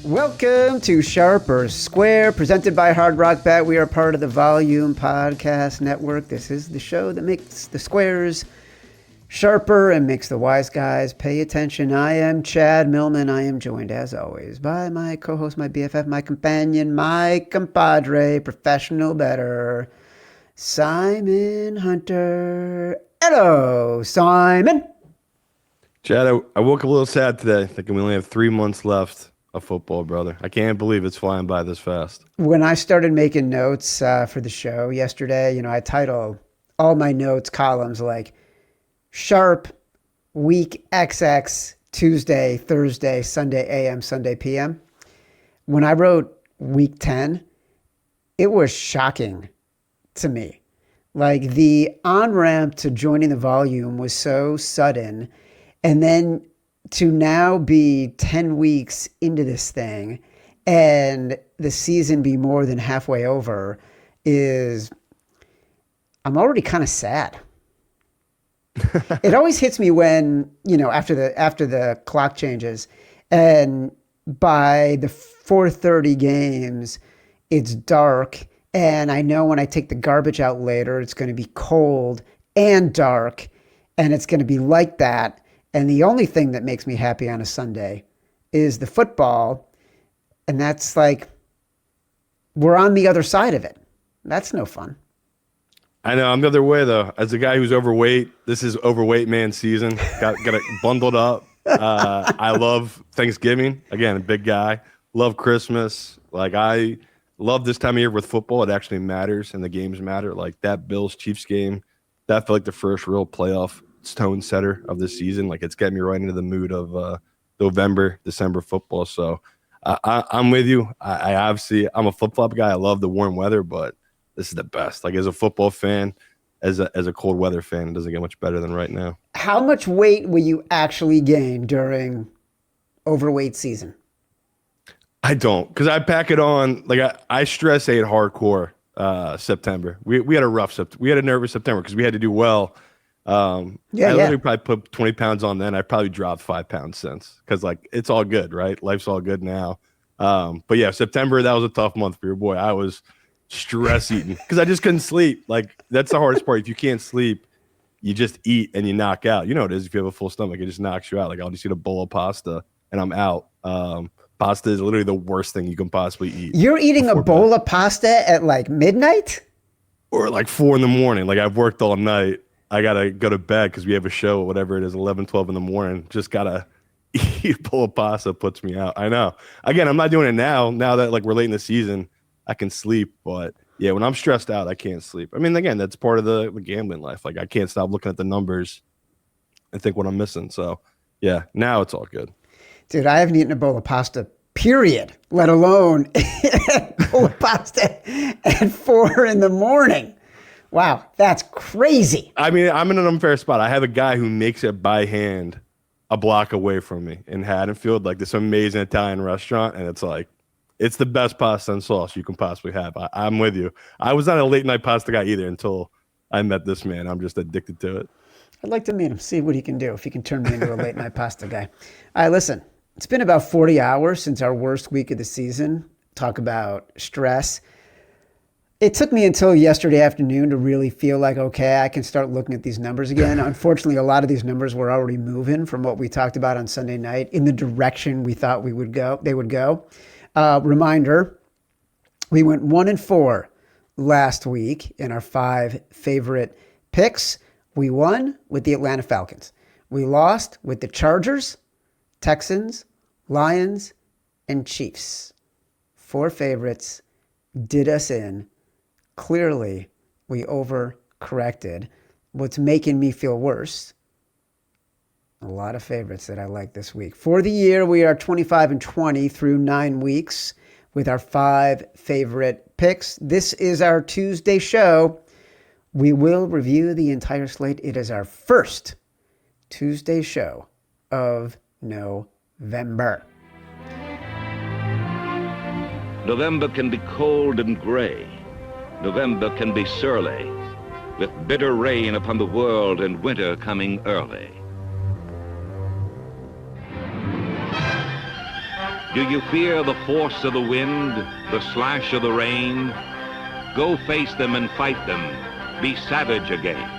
Welcome to Sharp or Square, presented by Hard Rock Bet. We are part of the Volume Podcast Network. This is the show that makes the squares sharper and makes the wise guys pay attention. I am Chad Millman. I am joined, as always, by my co-host, my BFF, my companion, my compadre, professional bettor, Simon Hunter. Hello, Simon. Chad, I woke up a little sad today, thinking we only have 3 months left of football, brother. I can't believe it's flying by this fast. When I started making notes for the show yesterday, I title all my notes columns like Sharp, Week XX, Tuesday, Thursday, Sunday AM, Sunday PM. When I wrote Week 10, it was shocking to me. Like, the on-ramp to joining the volume was so sudden, and then to now be 10 weeks into this thing and the season be more than halfway over I'm already kind of sad. It always hits me when, after the clock changes and by the 4:30 games, it's dark. And I know when I take the garbage out later, it's going to be cold and dark, and it's going to be like that. And the only thing that makes me happy on a Sunday is the football. And that's like, we're on the other side of it. That's no fun. I know. I'm the other way, though. As a guy who's overweight, this is overweight man season. Got it bundled up. I love Thanksgiving. Again, a big guy. Love Christmas. Like, I love this time of year with football. It actually matters, and the games matter. Like that Bills-Chiefs game, that felt like the first real playoff tone setter of the season. Like, it's getting me right into the mood of November, December football. So I'm with you. I'm a flip-flop guy. I love the warm weather, but this is the best. Like, as a football fan, as a cold weather fan, it doesn't get much better than right now. How much weight will you actually gain during overweight season? I don't, because I pack it on. Like, I stress ate hardcore September. We had a rough September. We had a nervous September because we had to do well. I literally probably put 20 pounds on then. I probably dropped 5 pounds since, because like it's all good, right? Life's all good now. But yeah, September, that was a tough month for your boy. I was stress eating because I just couldn't sleep. Like, that's the hardest part. If you can't sleep, you just eat and you knock out. You know what it is. If you have a full stomach, it just knocks you out. Like, I'll just eat a bowl of pasta and I'm out. Pasta is literally the worst thing you can possibly eat. You're eating a bowl of pasta at like midnight? Or like 4 a.m. Like, I've worked all night. I got to go to bed because we have a show, whatever it is, 11, 12 in the morning. Just got to eat a bowl of pasta, puts me out. I know. Again, I'm not doing it now. Now that like we're late in the season, I can sleep. But yeah, when I'm stressed out, I can't sleep. I mean, again, that's part of the gambling life. Like, I can't stop looking at the numbers and think what I'm missing. So yeah, now it's all good. Dude, I haven't eaten a bowl of pasta, period, let alone a bowl of pasta at 4 a.m. Wow, that's crazy. I mean, I'm in an unfair spot. I have a guy who makes it by hand a block away from me in Haddonfield, like this amazing Italian restaurant, and it's like, it's the best pasta and sauce you can possibly have. I'm with you. I was not a late night pasta guy either until I met this man. I'm just addicted to it. I'd like to meet him, see what he can do, if he can turn me into a late night pasta guy. All right, listen, it's been about 40 hours since our worst week of the season. Talk about stress. It took me until yesterday afternoon to really feel like, okay, I can start looking at these numbers again. Unfortunately, a lot of these numbers were already moving from what we talked about on Sunday night in the direction we thought they would go. Reminder, we went 1-4 last week in our 5 favorite picks. We won with the Atlanta Falcons. We lost with the Chargers, Texans, Lions, and Chiefs. 4 favorites did us in. Clearly, we overcorrected. What's making me feel worse, a lot of favorites that I like this week. For the year, we are 25-20 through 9 weeks with our 5 favorite picks. This is our Tuesday show. We will review the entire slate. It is our first Tuesday show of November. November can be cold and gray. November can be surly, with bitter rain upon the world and winter coming early. Do you fear the force of the wind, the slash of the rain? Go face them and fight them. Be savage again.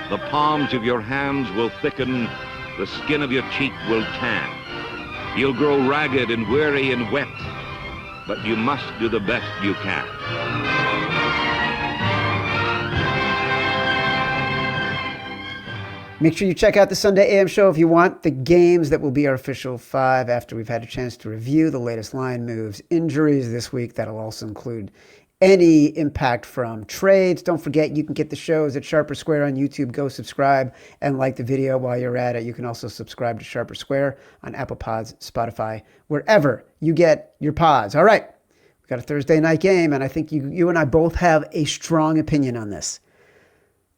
The palms of your hands will thicken, the skin of your cheek will tan. You'll grow ragged and weary and wet, but you must do the best you can. Make sure you check out the Sunday AM show if you want the games that will be our official 5 after we've had a chance to review the latest line moves, injuries this week. That'll also include any impact from trades. Don't forget, you can get the shows at Sharper Square on YouTube. Go subscribe and like the video while you're at it. You can also subscribe to Sharper Square on Apple Pods, Spotify, wherever you get your pods. All right, we've got a Thursday night game, and I think you and I both have a strong opinion on this.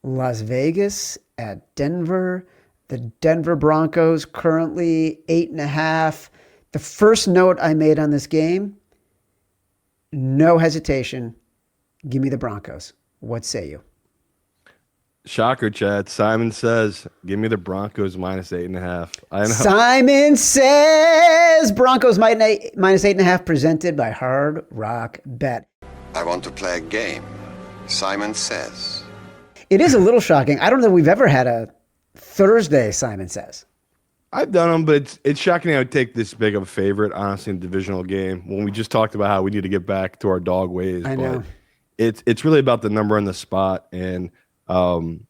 Las Vegas at Denver. The Denver Broncos currently 8.5. The first note I made on this game, no hesitation. Give me the Broncos. What say you? Shocker, Chad. Simon says, give me the Broncos minus 8.5. I know. Simon says Broncos minus 8.5, presented by Hard Rock Bet. I want to play a game. Simon says. It is a little shocking. I don't know if we've ever had a Thursday Simon says. I've done them, but it's shocking I would take this big of a favorite, honestly, in a divisional game when we just talked about how we need to get back to our dog ways. I know. But it's really about the number and the spot, and I'm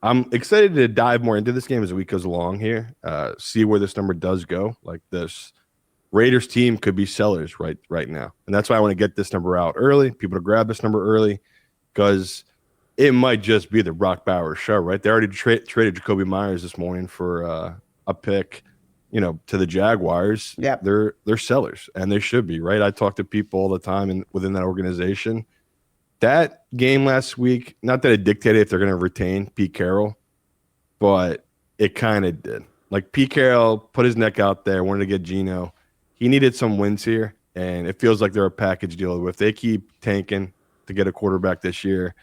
excited to dive more into this game as the week goes along here, see where this number does go. Like, this Raiders team could be sellers right now, and that's why I want to get this number out early, people to grab this number early, because it might just be the Brock Bowers show, right? They already traded Jacoby Myers this morning for a pick, to the Jaguars. Yeah, they're sellers, and they should be, right? I talk to people all the time within that organization. That game last week, not that it dictated if they're going to retain Pete Carroll, but it kind of did. Like, Pete Carroll put his neck out there, wanted to get Geno. He needed some wins here, and it feels like they're a package deal. If they keep tanking to get a quarterback this year,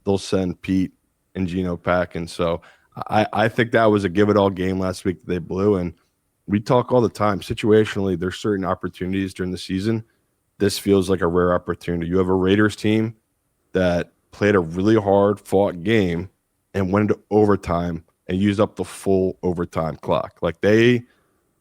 they'll send Pete and Geno packing. So I think that was a give-it-all game last week that they blew. And we talk all the time. Situationally, there's certain opportunities during the season. This feels like a rare opportunity. You have a Raiders team that played a really hard-fought game and went into overtime and used up the full overtime clock. Like, they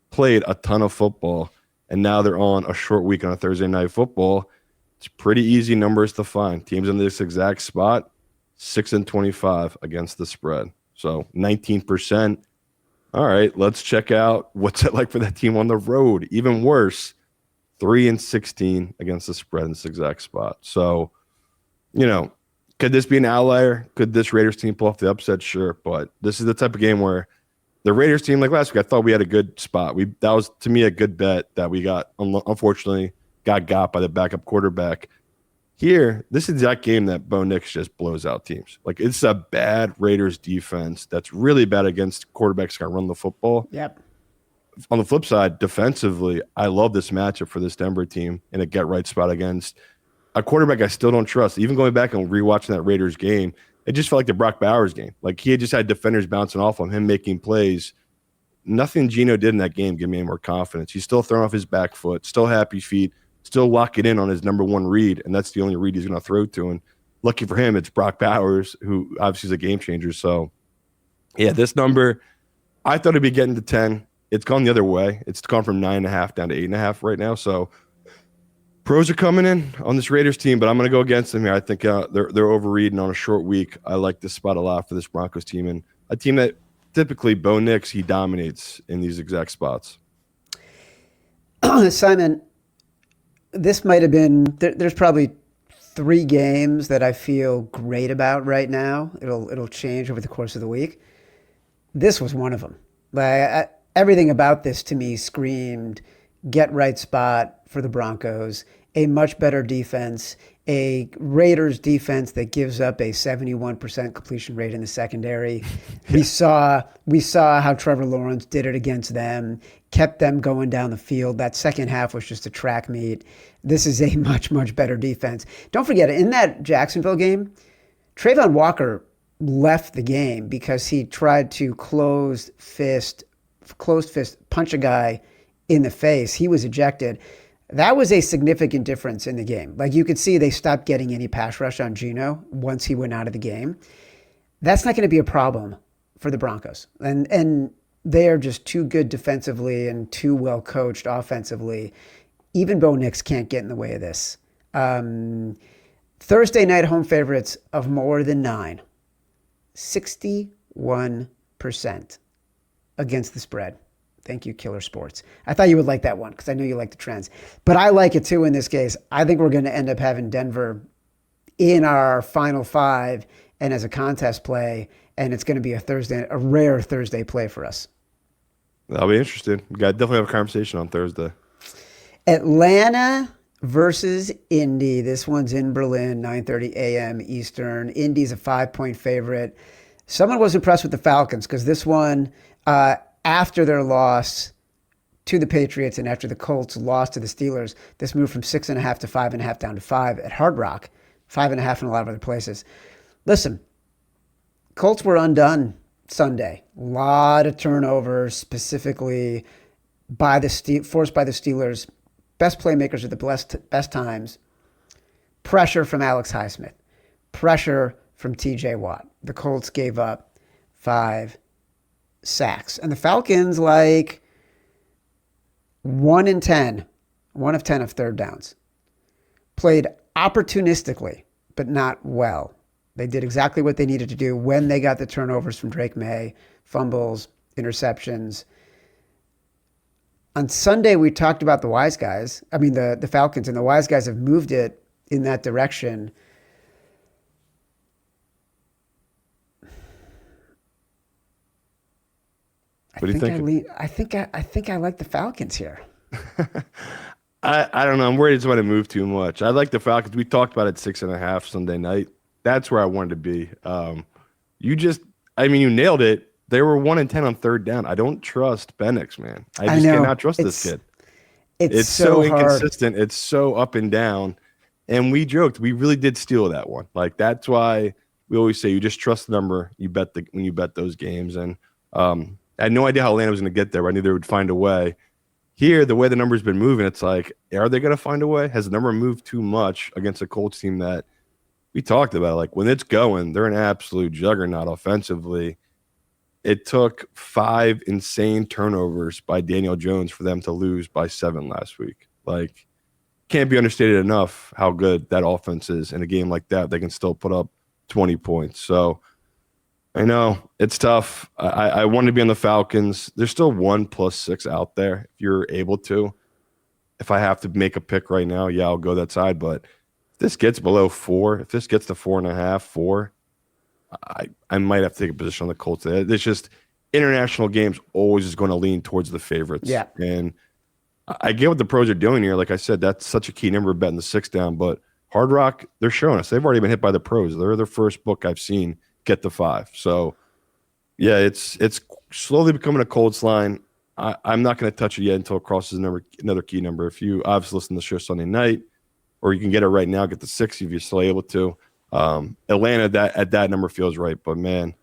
played a ton of football, and now they're on a short week on a Thursday night football. It's pretty easy numbers to find. Teams in this exact spot, 6-25 against the spread. So 19%. All right, let's check out what's it like for that team on the road. Even worse, 3-16 against the spread in this exact spot. So, could this be an outlier? Could this Raiders team pull off the upset? Sure, but this is the type of game where the Raiders team, like last week, I thought we had a good spot. That was, to me, a good bet that we got. Unfortunately, got by the backup quarterback. Here, this is that game that Bo Nix just blows out teams. Like, it's a bad Raiders defense that's really bad against quarterbacks that can run the football. Yep. On the flip side, defensively, I love this matchup for this Denver team in a get-right spot against a quarterback I still don't trust. Even going back and rewatching that Raiders game, it just felt like the Brock Bowers game. Like, he had just had defenders bouncing off him making plays. Nothing Geno did in that game gave me any more confidence. He's still throwing off his back foot, still happy feet, still locking in on his number one read, and that's the only read he's going to throw to. And lucky for him, it's Brock Bowers, who obviously is a game changer. So, yeah, this number, I thought it'd be getting to 10. It's gone the other way. It's gone from 9.5 down to 8.5 right now. So, pros are coming in on this Raiders team, but I'm going to go against them here. I think they're overreading on a short week. I like this spot a lot for this Broncos team, and a team that typically Bo Nix, he dominates in these exact spots. Simon, this might have been, there's probably 3 games that I feel great about right now. It'll change over the course of the week. This was one of them. Everything about this to me screamed get right spot for the Broncos, a much better defense, a Raiders defense that gives up a 71% completion rate in the secondary. We saw how Trevor Lawrence did it against them, kept them going down the field. That second half was just a track meet. This is a much, much better defense. Don't forget, in that Jacksonville game, Trayvon Walker left the game because he tried to closed fist punch a guy in the face. He was ejected. That was a significant difference in the game. Like you could see they stopped getting any pass rush on Geno once he went out of the game. That's not going to be a problem for the Broncos. And they are just too good defensively and too well coached offensively. Even Bo Nix can't get in the way of this. Thursday night home favorites of more than 9. 61% against the spread. Thank you, Killer Sports. I thought you would like that one because I know you like the trends. But I like it too in this case. I think we're going to end up having Denver in our final 5 and as a contest play, and it's going to be a rare Thursday play for us. That'll be interesting. We got definitely have a conversation on Thursday. Atlanta versus Indy. This one's in Berlin, 9:30 a.m. Eastern. Indy's a 5-point favorite. Someone was impressed with the Falcons because this one, after their loss to the Patriots and after the Colts lost to the Steelers, this moved from 6.5 to 5.5 down to 5 at Hard Rock, 5.5 in a lot of other places. Listen, Colts were undone Sunday. A lot of turnovers, specifically forced by the Steelers. Best playmakers at the best times. Pressure from Alex Highsmith. Pressure from TJ Watt. The Colts gave up 5 sacks. And the Falcons, 1 of 10 of third downs. Played opportunistically, but not well. They did exactly what they needed to do when they got the turnovers from Drake May, fumbles, interceptions. On Sunday, we talked about the wise guys. I mean, the Falcons, and the wise guys have moved it in that direction. What do you think? I think I like the Falcons here. I don't know. I'm worried it's going to move too much. I like the Falcons. We talked about it 6.5 Sunday night. That's where I wanted to be. You nailed it. They were 1 and 10 on third down. I don't trust Penix, man. I just cannot trust this kid. It's so inconsistent. It's so up and down. And we joked, we really did steal that one. That's why we always say you just trust the number. When you bet those games. And I had no idea how Atlanta was going to get there. I knew they would find a way. Here, the way the number's been moving, it's like, are they going to find a way? Has the number moved too much against a Colts team that we talked about? When it's going, they're an absolute juggernaut offensively. It took 5 insane turnovers by Daniel Jones for them to lose by 7 last week. Can't be understated enough how good that offense is. In a game like that, they can still put up 20 points. So I know it's tough. I want to be on the Falcons. There's still 1 + 6 out there if you're able to. If I have to make a pick right now, yeah, I'll go that side. But if this gets below 4, if this gets to 4.5, 4, I might have to take a position on the Colts. It's just international games always is going to lean towards the favorites. Yeah. And I get what the pros are doing here. Like I said, that's such a key number betting the 6 down. But Hard Rock, they're showing us. They've already been hit by the pros. They're their first book I've seen get the 5. So, yeah, it's slowly becoming a Colts line. I'm not going to touch it yet until it crosses another key number. If you obviously listen to the show Sunday night, or you can get it right now, get the 6 if you're still able to. Atlanta at that number feels right, but man,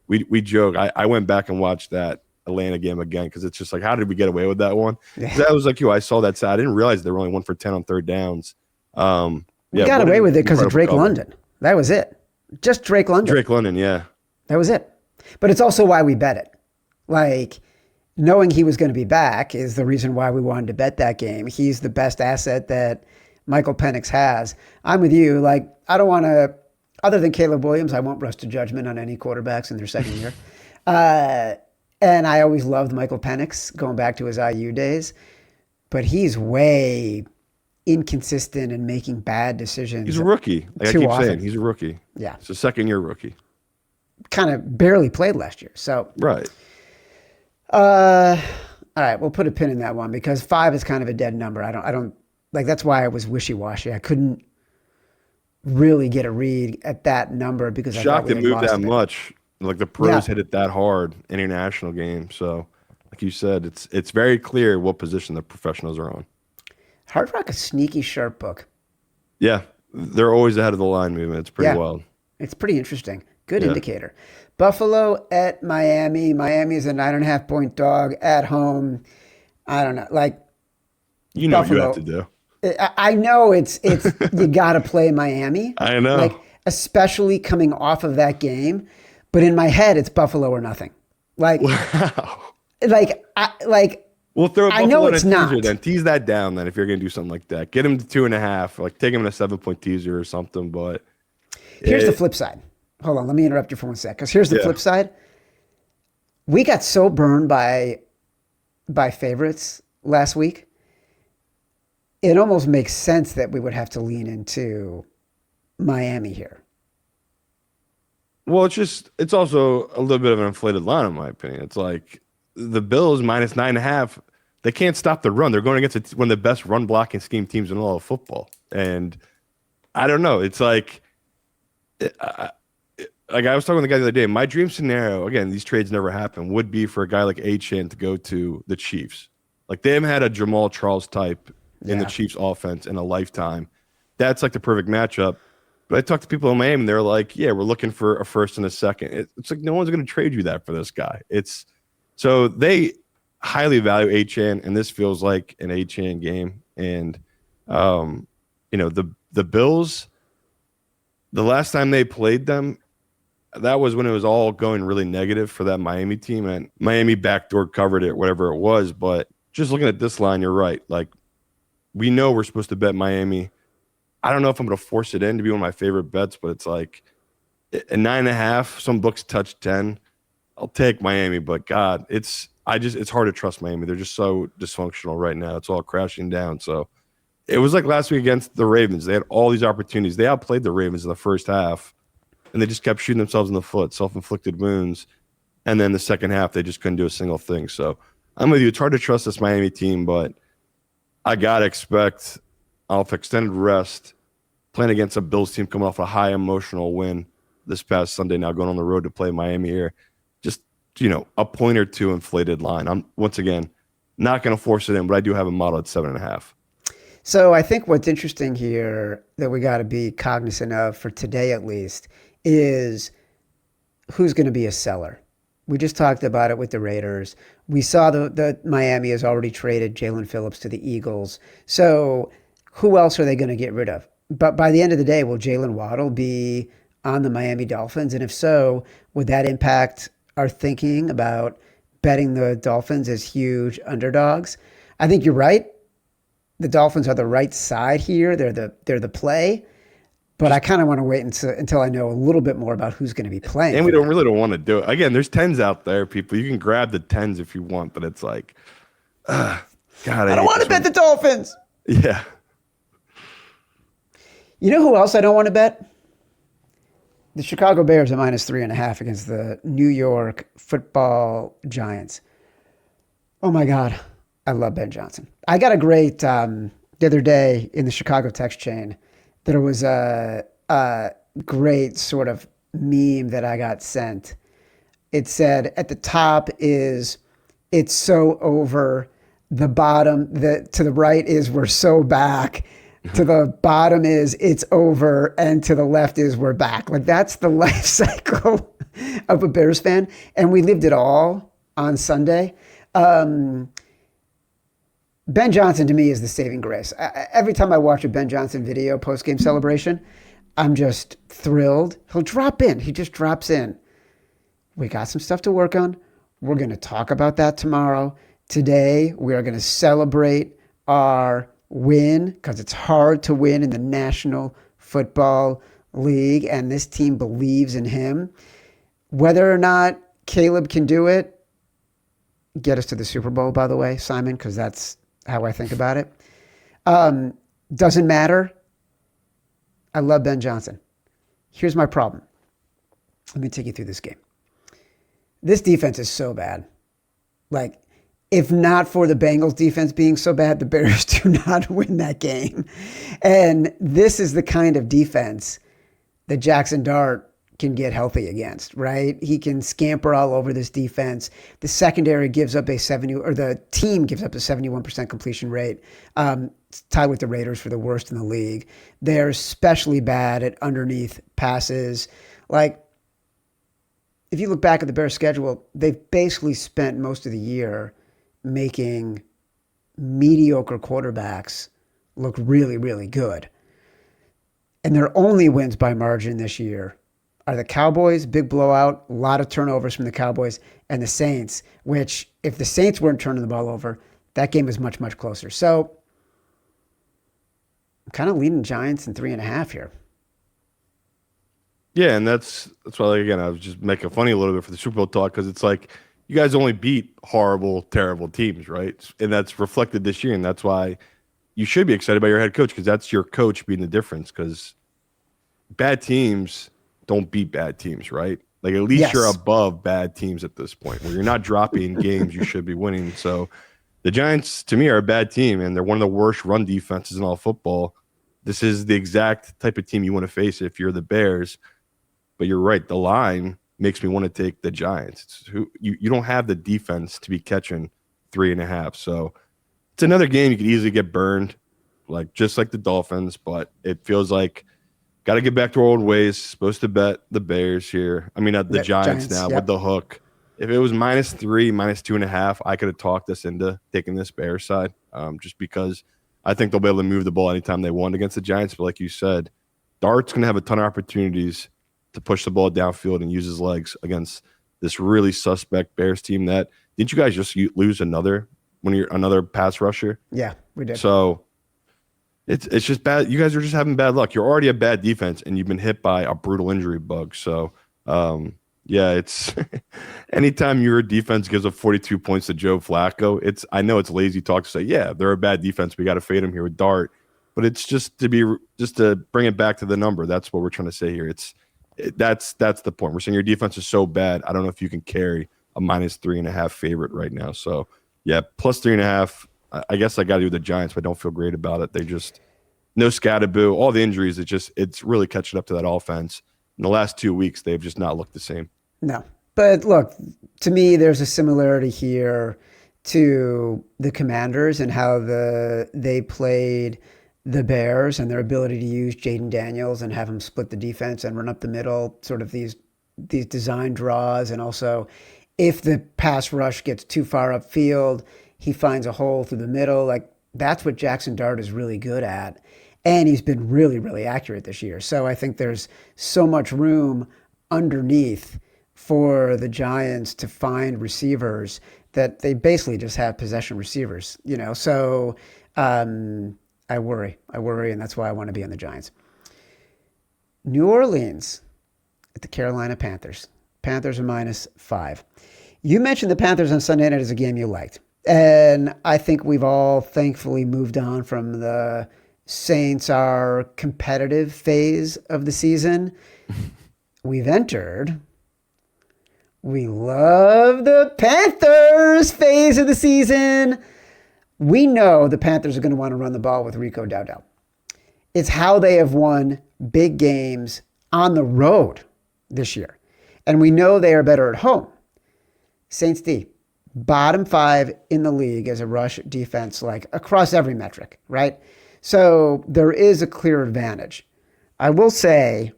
we joke. I went back and watched that Atlanta game again because it's just how did we get away with that one? Yeah. That was I saw that side. I didn't realize they were only 1 for 10 on third downs. We got away with it because of Drake London. That was it. Just Drake London. Drake London, yeah. That was it. But it's also why we bet it. Knowing he was going to be back is the reason why we wanted to bet that game. He's the best asset that Michael Penix has. I'm with you. I don't want to, other than Caleb Williams, I won't rush to judgment on any quarterbacks in their second year. And I always loved Michael Penix going back to his IU days. But he's way inconsistent and making bad decisions. He's a rookie. I keep saying, he's a rookie. Yeah. It's a second-year rookie. Kind of barely played last year. So right. All right, we'll put a pin in that one because 5 is kind of a dead number. I don't that's why I was wishy-washy. I couldn't really get a read at that number because shocked I thought it moved that much. The pros hit it that hard in international game. So, like you said, it's very clear what position the professionals are on. Hard Rock, a sneaky sharp book. Yeah, they're always ahead of the line movement. It's pretty wild. It's pretty interesting. Good indicator. Buffalo at Miami. Miami is a 9.5-point dog at home. I don't know. Like, You know Buffalo, what you have to do. I know it's you got to play Miami. I know. Like, especially coming off of that game. But in my head, it's Buffalo or nothing. Like, Wow. We'll throw I know Buffalo in a it's teaser not. then. Tease that down then if you're going to do something like that. Get him to 2.5. Like take him in a 7-point teaser or something. But here's the flip side. Hold on, let me interrupt you for 1 sec. Because here's the flip side. We got so burned by favorites last week. It almost makes sense that we would have to lean into Miami here. Well, it's also a little bit of an inflated line, in my opinion. It's like the Bills minus 9.5. They can't stop the run. They're going against one of the best run blocking scheme teams in all of football. And I don't know. It's like I was talking with the guy the other day. My dream scenario, again, these trades never happen, would be for a guy like Achane to go to the Chiefs. Like they haven't had a Jamal Charles type in the Chiefs offense in a lifetime. That's like the perfect matchup. But I talked to people in Miami, and they're like, yeah, we're looking for a first and a second. It's like no one's going to trade you that for this guy. So they highly value Achane, and this feels like an Achane game. And, the Bills, the last time they played them, that was when it was all going really negative for that Miami team, and Miami backdoor covered it, whatever it was. But just looking at this line, you're right. Like, we know we're supposed to bet Miami. I don't know if I'm going to force it in to be one of my favorite bets, but it's like a 9.5. Some books touch 10. I'll take Miami, but God, it's hard to trust Miami. They're just so dysfunctional right now. It's all crashing down. So it was like last week against the Ravens. They had all these opportunities. They outplayed the Ravens in the first half, and they just kept shooting themselves in the foot, self-inflicted wounds. And then the second half, they just couldn't do a single thing. So I'm with you. It's hard to trust this Miami team, but I got to expect off extended rest, playing against a Bills team coming off a high emotional win this past Sunday, now going on the road to play Miami here. Just, a point or two inflated line. I'm, once again, not going to force it in, but I do have a model at 7.5. So I think what's interesting here that we got to be cognizant of for today at least is who's going to be a seller. We just talked about it with the Raiders. We saw the Miami has already traded Jalen Phillips to the Eagles. So who else are they going to get rid of? But by the end of the day, will Jalen Waddle be on the Miami Dolphins? And if so, would that impact our thinking about betting the Dolphins as huge underdogs? I think you're right. The Dolphins are the right side here. They're the play. But I kind of want to wait until I know a little bit more about who's going to be playing. And we don't want to do it. Again, there's 10s out there, people. You can grab the 10s if you want, but it's like, God, I don't want to bet the Dolphins. Yeah. You know who else I don't want to bet? The Chicago Bears are minus 3.5 against the New York Football Giants. Oh my God. I love Ben Johnson. I got a great, the other day in the Chicago text chain, there was a great sort of meme that I got sent. It said at the top is, it's so over. The bottom, to the right is, we're so back. To the bottom is, it's over. And to the left is, we're back. Like, that's the life cycle of a Bears fan. And we lived it all on Sunday. Ben Johnson to me is the saving grace. Every time I watch a Ben Johnson video post-game celebration, I'm just thrilled. He'll drop in. He just drops in. We got some stuff to work on. We're going to talk about that tomorrow. Today, we are going to celebrate our win because it's hard to win in the National Football League, and this team believes in him. Whether or not Caleb can do it, get us to the Super Bowl, by the way, Simon, because that's how I think about it. Doesn't matter. I love Ben Johnson. Here's my problem. Let me take you through this game. This defense is so bad. Like, if not for the Bengals defense being so bad, the Bears do not win that game. And this is the kind of defense that Jackson Dart can get healthy against, right? He can scamper all over this defense. The secondary gives up the team gives up a 71% completion rate, tied with the Raiders for the worst in the league. They're especially bad at underneath passes. Like, if you look back at the Bears schedule, they've basically spent most of the year making mediocre quarterbacks look really, really good. And their only wins by margin this year are the Cowboys, big blowout, a lot of turnovers from the Cowboys, and the Saints, which if the Saints weren't turning the ball over, that game was much, much closer. So I'm kind of leading Giants in 3.5 here. Yeah, and that's why, like, again, I was just making funny a little bit for the Super Bowl talk, because it's like you guys only beat horrible, terrible teams, right? And that's reflected this year, and that's why you should be excited about your head coach, because that's your coach being the difference, because bad teams don't beat bad teams, right? Like, at least you're above bad teams at this point, where you're not dropping games you should be winning. So the Giants, to me, are a bad team, and they're one of the worst run defenses in all football. This is the exact type of team you want to face if you're the Bears. But you're right. The line makes me want to take the Giants. You don't have the defense to be catching 3.5. So it's another game you could easily get burned, just like the Dolphins. But it feels like got to get back to our old ways. Supposed to bet the Bears here. I mean, the Giants now with the hook. If it was -3, -2.5, I could have talked us into taking this Bears side, just because I think they'll be able to move the ball anytime they want against the Giants. But like you said, Dart's going to have a ton of opportunities to push the ball downfield and use his legs against this really suspect Bears team. That didn't you guys just lose another pass rusher? Yeah, we did. So it's just bad. You guys are just having bad luck. You're already a bad defense, and you've been hit by a brutal injury bug. So yeah, it's anytime your defense gives up 42 points to Joe Flacco, I know it's lazy talk to say, yeah, they're a bad defense, we got to fade them here with Dart, but it's just to bring it back to the number. That's what we're trying to say here. That's the point. We're saying your defense is so bad, I don't know if you can carry a -3.5 favorite right now. So yeah, +3.5. I guess I got to do the Giants, but I don't feel great about it. They just no Scatterboo, all the injuries. It's really catching up to that offense. In the last 2 weeks, they've just not looked the same. No, but look, to me, there's a similarity here to the Commanders and how they played the Bears and their ability to use Jayden Daniels and have him split the defense and run up the middle, sort of these design draws. And also, if the pass rush gets too far upfield, he finds a hole through the middle. Like, that's what Jackson Dart is really good at. And he's been really, really accurate this year. So I think there's so much room underneath for the Giants to find receivers that they basically just have possession receivers, So I worry, and that's why I want to be on the Giants. New Orleans at the Carolina Panthers. Panthers are -5. You mentioned the Panthers on Sunday night as a game you liked. And I think we've all thankfully moved on from the Saints are competitive phase of the season. We've entered, we love the Panthers phase of the season. We know the Panthers are going to want to run the ball with Rico Dowdell. It's how they have won big games on the road this year. And we know they are better at home. Saints D, bottom 5 in the league as a rush defense, like across every metric, right? So there is a clear advantage. I will say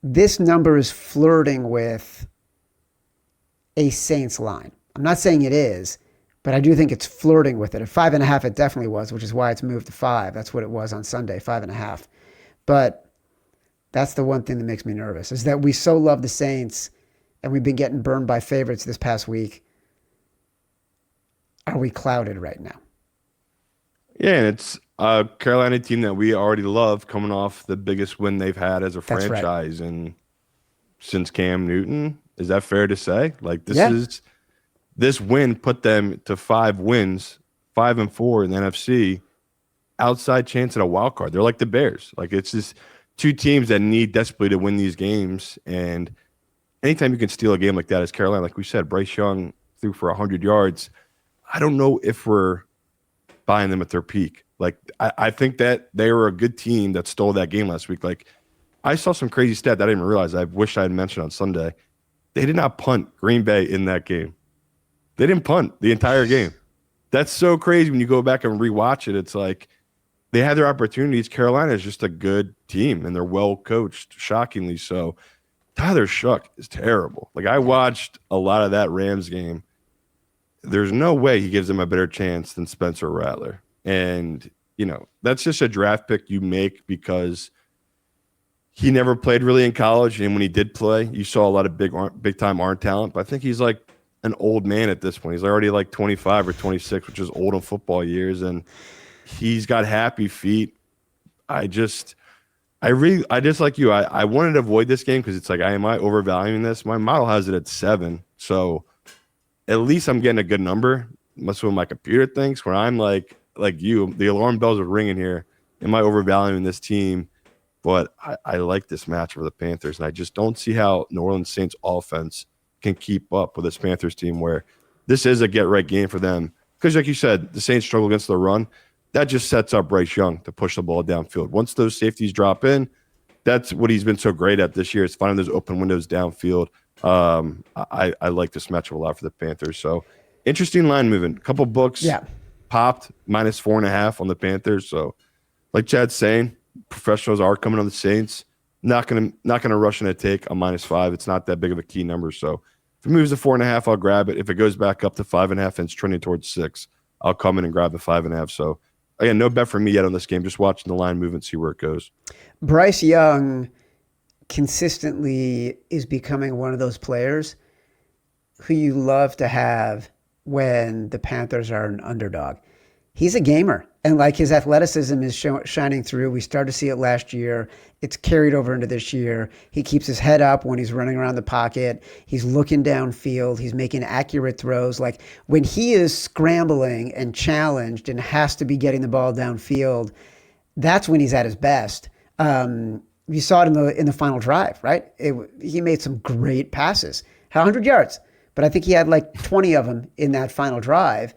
this number is flirting with a Saints line. I'm not saying it is, but I do think it's flirting with it. At 5.5, it definitely was, which is why it's moved to 5. That's what it was on Sunday, 5.5. But that's the one thing that makes me nervous, is that we so love the Saints and we've been getting burned by favorites this past week. Are we clouded right now? Yeah, and it's a Carolina team that we already love, coming off the biggest win they've had as a franchise and since Cam Newton. Is that fair to say? Like, this win put them to 5 wins, 5-4 in the NFC, outside chance at a wild card. They're like the Bears. Like, it's just two teams that need desperately to win these games. And anytime you can steal a game like that as Carolina, like we said, Bryce Young threw for 100 yards. I don't know if we're buying them at their peak. Like, I think that they were a good team that stole that game last week. Like, I saw some crazy stat that I didn't even realize. I wish I had mentioned on Sunday. They did not punt Green Bay in that game. They didn't punt the entire game. That's so crazy when you go back and rewatch it. It's like they had their opportunities. Carolina is just a good team, and they're well coached, shockingly so. Tyler Shuck is terrible. Like, I watched a lot of that Rams game. there's no way he gives them a better chance than Spencer Rattler. And, that's just a draft pick you make because he never played really in college. And when he did play, you saw a lot of big time arm talent. But I think he's like an old man at this point. He's already like 25 or 26, which is old in football years. And he's got happy feet. I just like you. I wanted to avoid this game because it's like, am I overvaluing this? My model has it at 7. So at least I'm getting a good number. That's what my computer thinks. Where I'm like you, the alarm bells are ringing here. Am I overvaluing this team? But I like this match for the Panthers, and I just don't see how New Orleans Saints offense can keep up with this Panthers team where this is a get-right game for them. Because like you said, the Saints struggle against the run. That just sets up Bryce Young to push the ball downfield. Once those safeties drop in, that's what he's been so great at this year is finding those open windows downfield. I like this matchup a lot for the Panthers. So interesting line movement. A couple books popped -4.5 on the Panthers. So like Chad's saying, professionals are coming on the Saints. Not gonna rush in a take on -5. It's not that big of a key number. So if it moves to 4.5, I'll grab it. If it goes back up to 5.5 and it's trending towards 6, I'll come in and grab the 5.5. So again, no bet for me yet on this game. Just watching the line move and see where it goes. Bryce Young consistently is becoming one of those players who you love to have when the Panthers are an underdog. He's a gamer, and like his athleticism is shining through. We started to see it last year. It's carried over into this year. He keeps his head up when he's running around the pocket. He's looking downfield. He's making accurate throws. Like when he is scrambling and challenged and has to be getting the ball downfield, that's when he's at his best. You saw it in the final drive, right? He made some great passes, had 100 yards, but I think he had like 20 of them in that final drive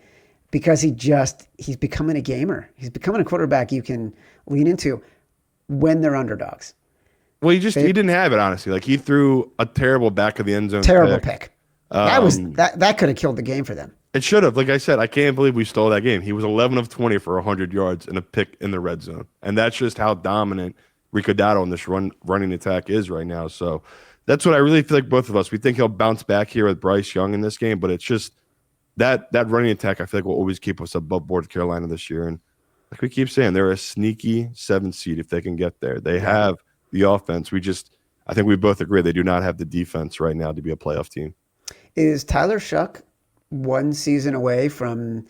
because he's becoming a gamer. He's becoming a quarterback you can lean into when they're underdogs. Well, he didn't have it, honestly. Like he threw a terrible back of the end zone pick. That could have killed the game for them. It should have. Like I said, I can't believe we stole that game. He was 11 of 20 for 100 yards and a pick in the red zone. And that's just how dominant Rico Dowdle in this running attack is right now. So that's what I really feel like both of us. We think he'll bounce back here with Bryce Young in this game, but it's just that running attack I feel like will always keep us above board Carolina this year. And like we keep saying, they're a sneaky 7 seed if they can get there. They have the offense. I think we both agree they do not have the defense right now to be a playoff team. Is Tyler Shuck one season away from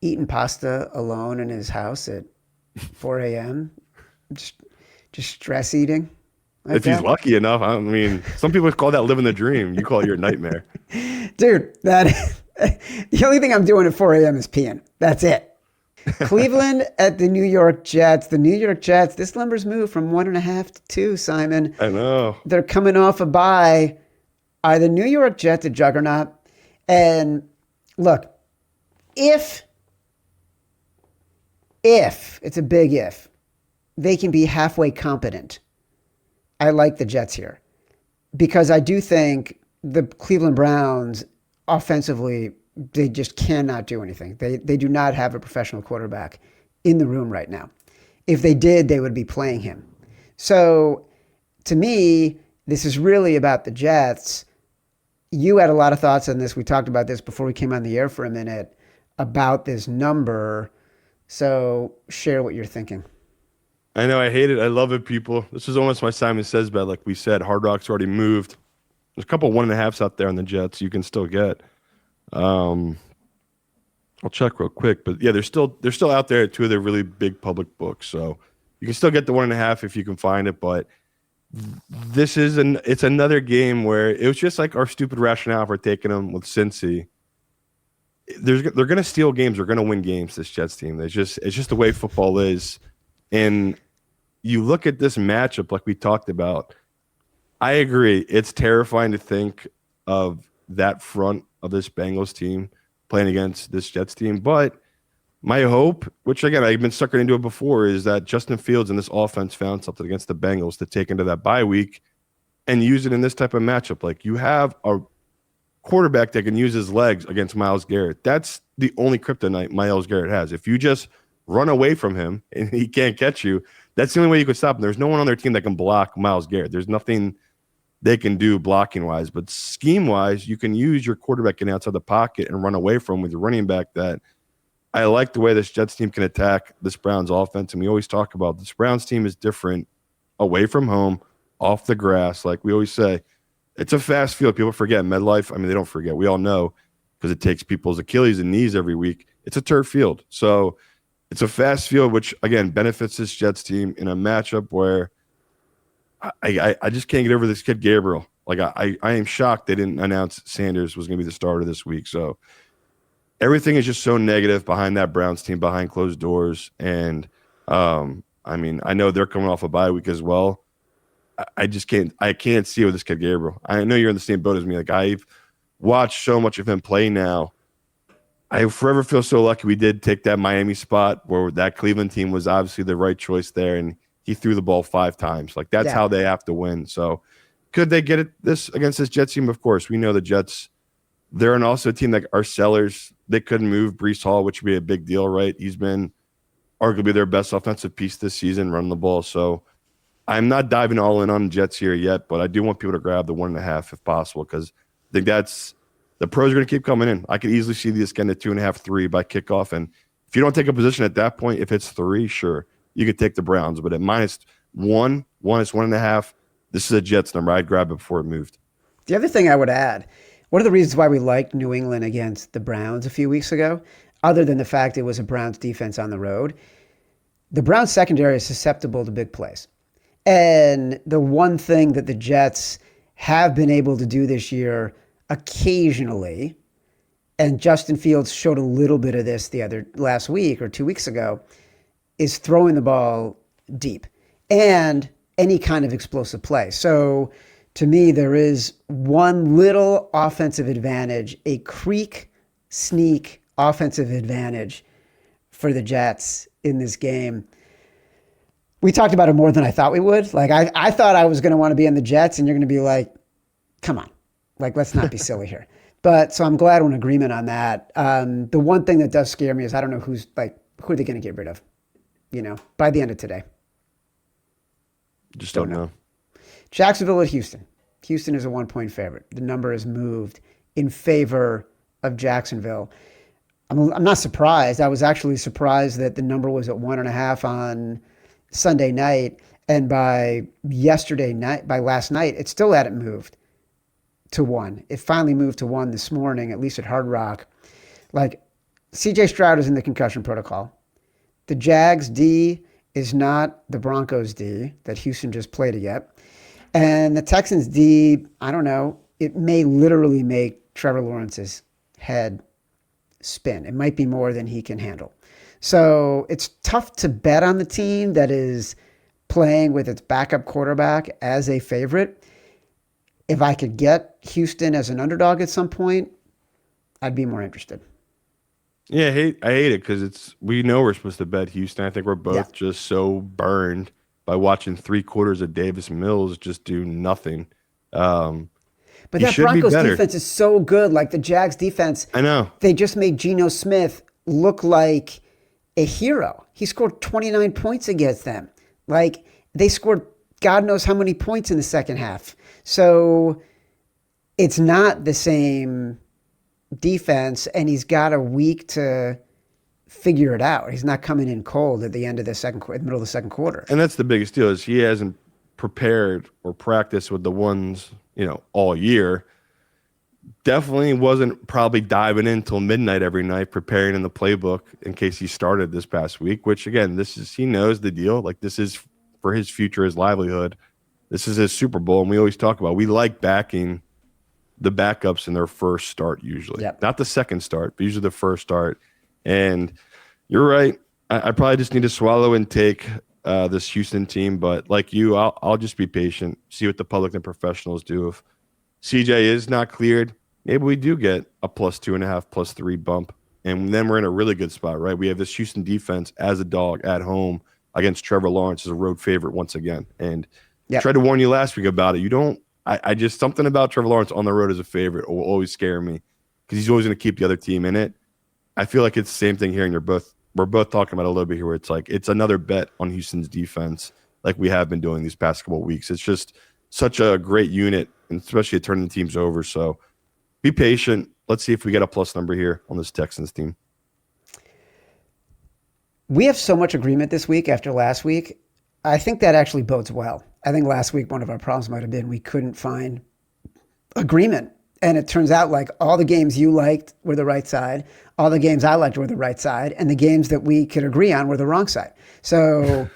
eating pasta alone in his house at 4 a.m.? Just stress eating? If he's lucky enough. I mean, some people call that living the dream. You call it your nightmare. Dude, the only thing I'm doing at 4 a.m. is peeing. That's it. Cleveland at the New York Jets. The New York Jets, this number's moved from 1.5 to 2, Simon. I know. They're coming off a bye. Are the New York Jets a juggernaut? And look, if it's a big if, they can be halfway competent, I like the Jets here because I do think the Cleveland Browns offensively, they just cannot do anything. They do not have a professional quarterback in the room right now. If they did, they would be playing him. So to me, this is really about the Jets. You had a lot of thoughts on this. We talked about this before we came on the air for a minute about this number. So share what you're thinking. I know. I hate it. I love it, people. This is almost my Simon Says bet. Like we said, Hard Rock's already moved. There's a couple 1.5s out there on the Jets you can still get. I'll check real quick, but yeah, they're still out there at 2 of their really big public books. So you can still get the 1.5 if you can find it. But it's another game where it was just like our stupid rationale for taking them with Cincy. They're going to steal games. They're going to win games. This Jets team. It's just the way football is. And you look at this matchup, like we talked about. I agree. It's terrifying to think of that front of this Bengals team playing against this Jets team. But my hope, which again, I've been suckered into it before, is that Justin Fields and this offense found something against the Bengals to take into that bye week and use it in this type of matchup. Like you have a quarterback that can use his legs against Myles Garrett. That's the only kryptonite Myles Garrett has. If you just run away from him and he can't catch you, that's the only way you could stop him. There's no one on their team that can block Myles Garrett. There's nothing they can do blocking wise, but scheme wise, you can use your quarterback getting outside the pocket and run away from with your running back. That I like the way this Jets team can attack this Browns offense. And we always talk about this Browns team is different away from home, off the grass. Like we always say, it's a fast field. People forget MetLife. I mean, they don't forget. We all know because it takes people's Achilles and knees every week. It's a turf field. So it's a fast field, which, again, benefits this Jets team in a matchup where I just can't get over this kid, Gabriel. Like, I am shocked they didn't announce Sanders was going to be the starter this week. So everything is just so negative behind that Browns team, behind closed doors. And, I mean, I know they're coming off a bye week as well. I can't see with this kid, Gabriel. I know you're in the same boat as me. Like, I've watched so much of him play now. I forever feel so lucky we did take that Miami spot where that Cleveland team was obviously the right choice there, and he threw the ball 5 times. Like, that's how they have to win. So could they get it this against this Jets team? Of course. We know the Jets, they're also a team that are sellers. They couldn't move Breece Hall, which would be a big deal, right? He's been arguably their best offensive piece this season, running the ball. So I'm not diving all in on the Jets here yet, but I do want people to grab the 1.5 if possible, because I think that's the pros are going to keep coming in. I could easily see this getting to 2.5, 3 by kickoff. And if you don't take a position at that point, if it's 3, sure, you could take the Browns. But at -1, it's 1.5. This is a Jets number. I'd grab it before it moved. The other thing I would add, one of the reasons why we liked New England against the Browns a few weeks ago, other than the fact it was a Browns defense on the road, the Browns secondary is susceptible to big plays. And the one thing that the Jets have been able to do this year occasionally, and Justin Fields showed a little bit of this last week or 2 weeks ago, is throwing the ball deep and any kind of explosive play. So to me, there is one little offensive advantage, a creek sneak offensive advantage for the Jets in this game. We talked about it more than I thought we would. Like, I thought I was going to want to be on the Jets, and you're going to be like, come on. Like, let's not be silly here. But so I'm glad we're in agreement on that. The one thing that does scare me is I don't know who are they going to get rid of, by the end of today. Just don't know. Jacksonville at Houston. Houston is a 1-point favorite. The number is moved in favor of Jacksonville. I'm not surprised. I was actually surprised that the number was at 1.5 on Sunday night, and by last night, it still hadn't moved to 1. It finally moved to 1 this morning, at least at Hard Rock. Like, CJ Stroud is in the concussion protocol. The Jags D is not the Broncos D that Houston just played yet. And the Texans D, I don't know, it may literally make Trevor Lawrence's head spin. It might be more than he can handle. So it's tough to bet on the team that is playing with its backup quarterback as a favorite. If I could get Houston as an underdog at some point, I'd be more interested. Yeah, I hate it because we know we're supposed to bet Houston. I think we're both just so burned by watching 3 quarters of Davis Mills just do nothing. But that Broncos defense is so good. Like, the Jags defense, I know. They just made Geno Smith look like a hero. He scored 29 points against them. Like, they scored God knows how many points in the second half. So it's not the same defense, and he's got a week to figure it out. He's not coming in cold at the end of the middle of the second quarter. And that's the biggest deal, is he hasn't prepared or practiced with the ones, all year. Definitely wasn't probably diving in till midnight every night, preparing in the playbook in case he started this past week, which, again, he knows the deal. Like, this is for his future, his livelihood. This is his Super Bowl, and we always talk about, we like backing the backups in their first start usually. Yep. Not the second start, but usually the first start. And you're right. I probably just need to swallow and take this Houston team. But like you, I'll just be patient, see what the public and professionals do. If CJ is not cleared, maybe we do get a +2.5, +3 bump. And then we're in a really good spot, right? We have this Houston defense as a dog at home against Trevor Lawrence as a road favorite once again. And I tried to warn you last week about it. I just, something about Trevor Lawrence on the road as a favorite will always scare me because he's always going to keep the other team in it. I feel like it's the same thing here, and we're both talking about it a little bit here, where it's like it's another bet on Houston's defense like we have been doing these past couple of weeks. It's just such a great unit and especially at turning teams over. So be patient. Let's see if we get a plus number here on this Texans team. We have so much agreement this week after last week. I think that actually bodes well. I think last week one of our problems might have been we couldn't find agreement. And it turns out like all the games you liked were the right side, all the games I liked were the right side, and the games that we could agree on were the wrong side. So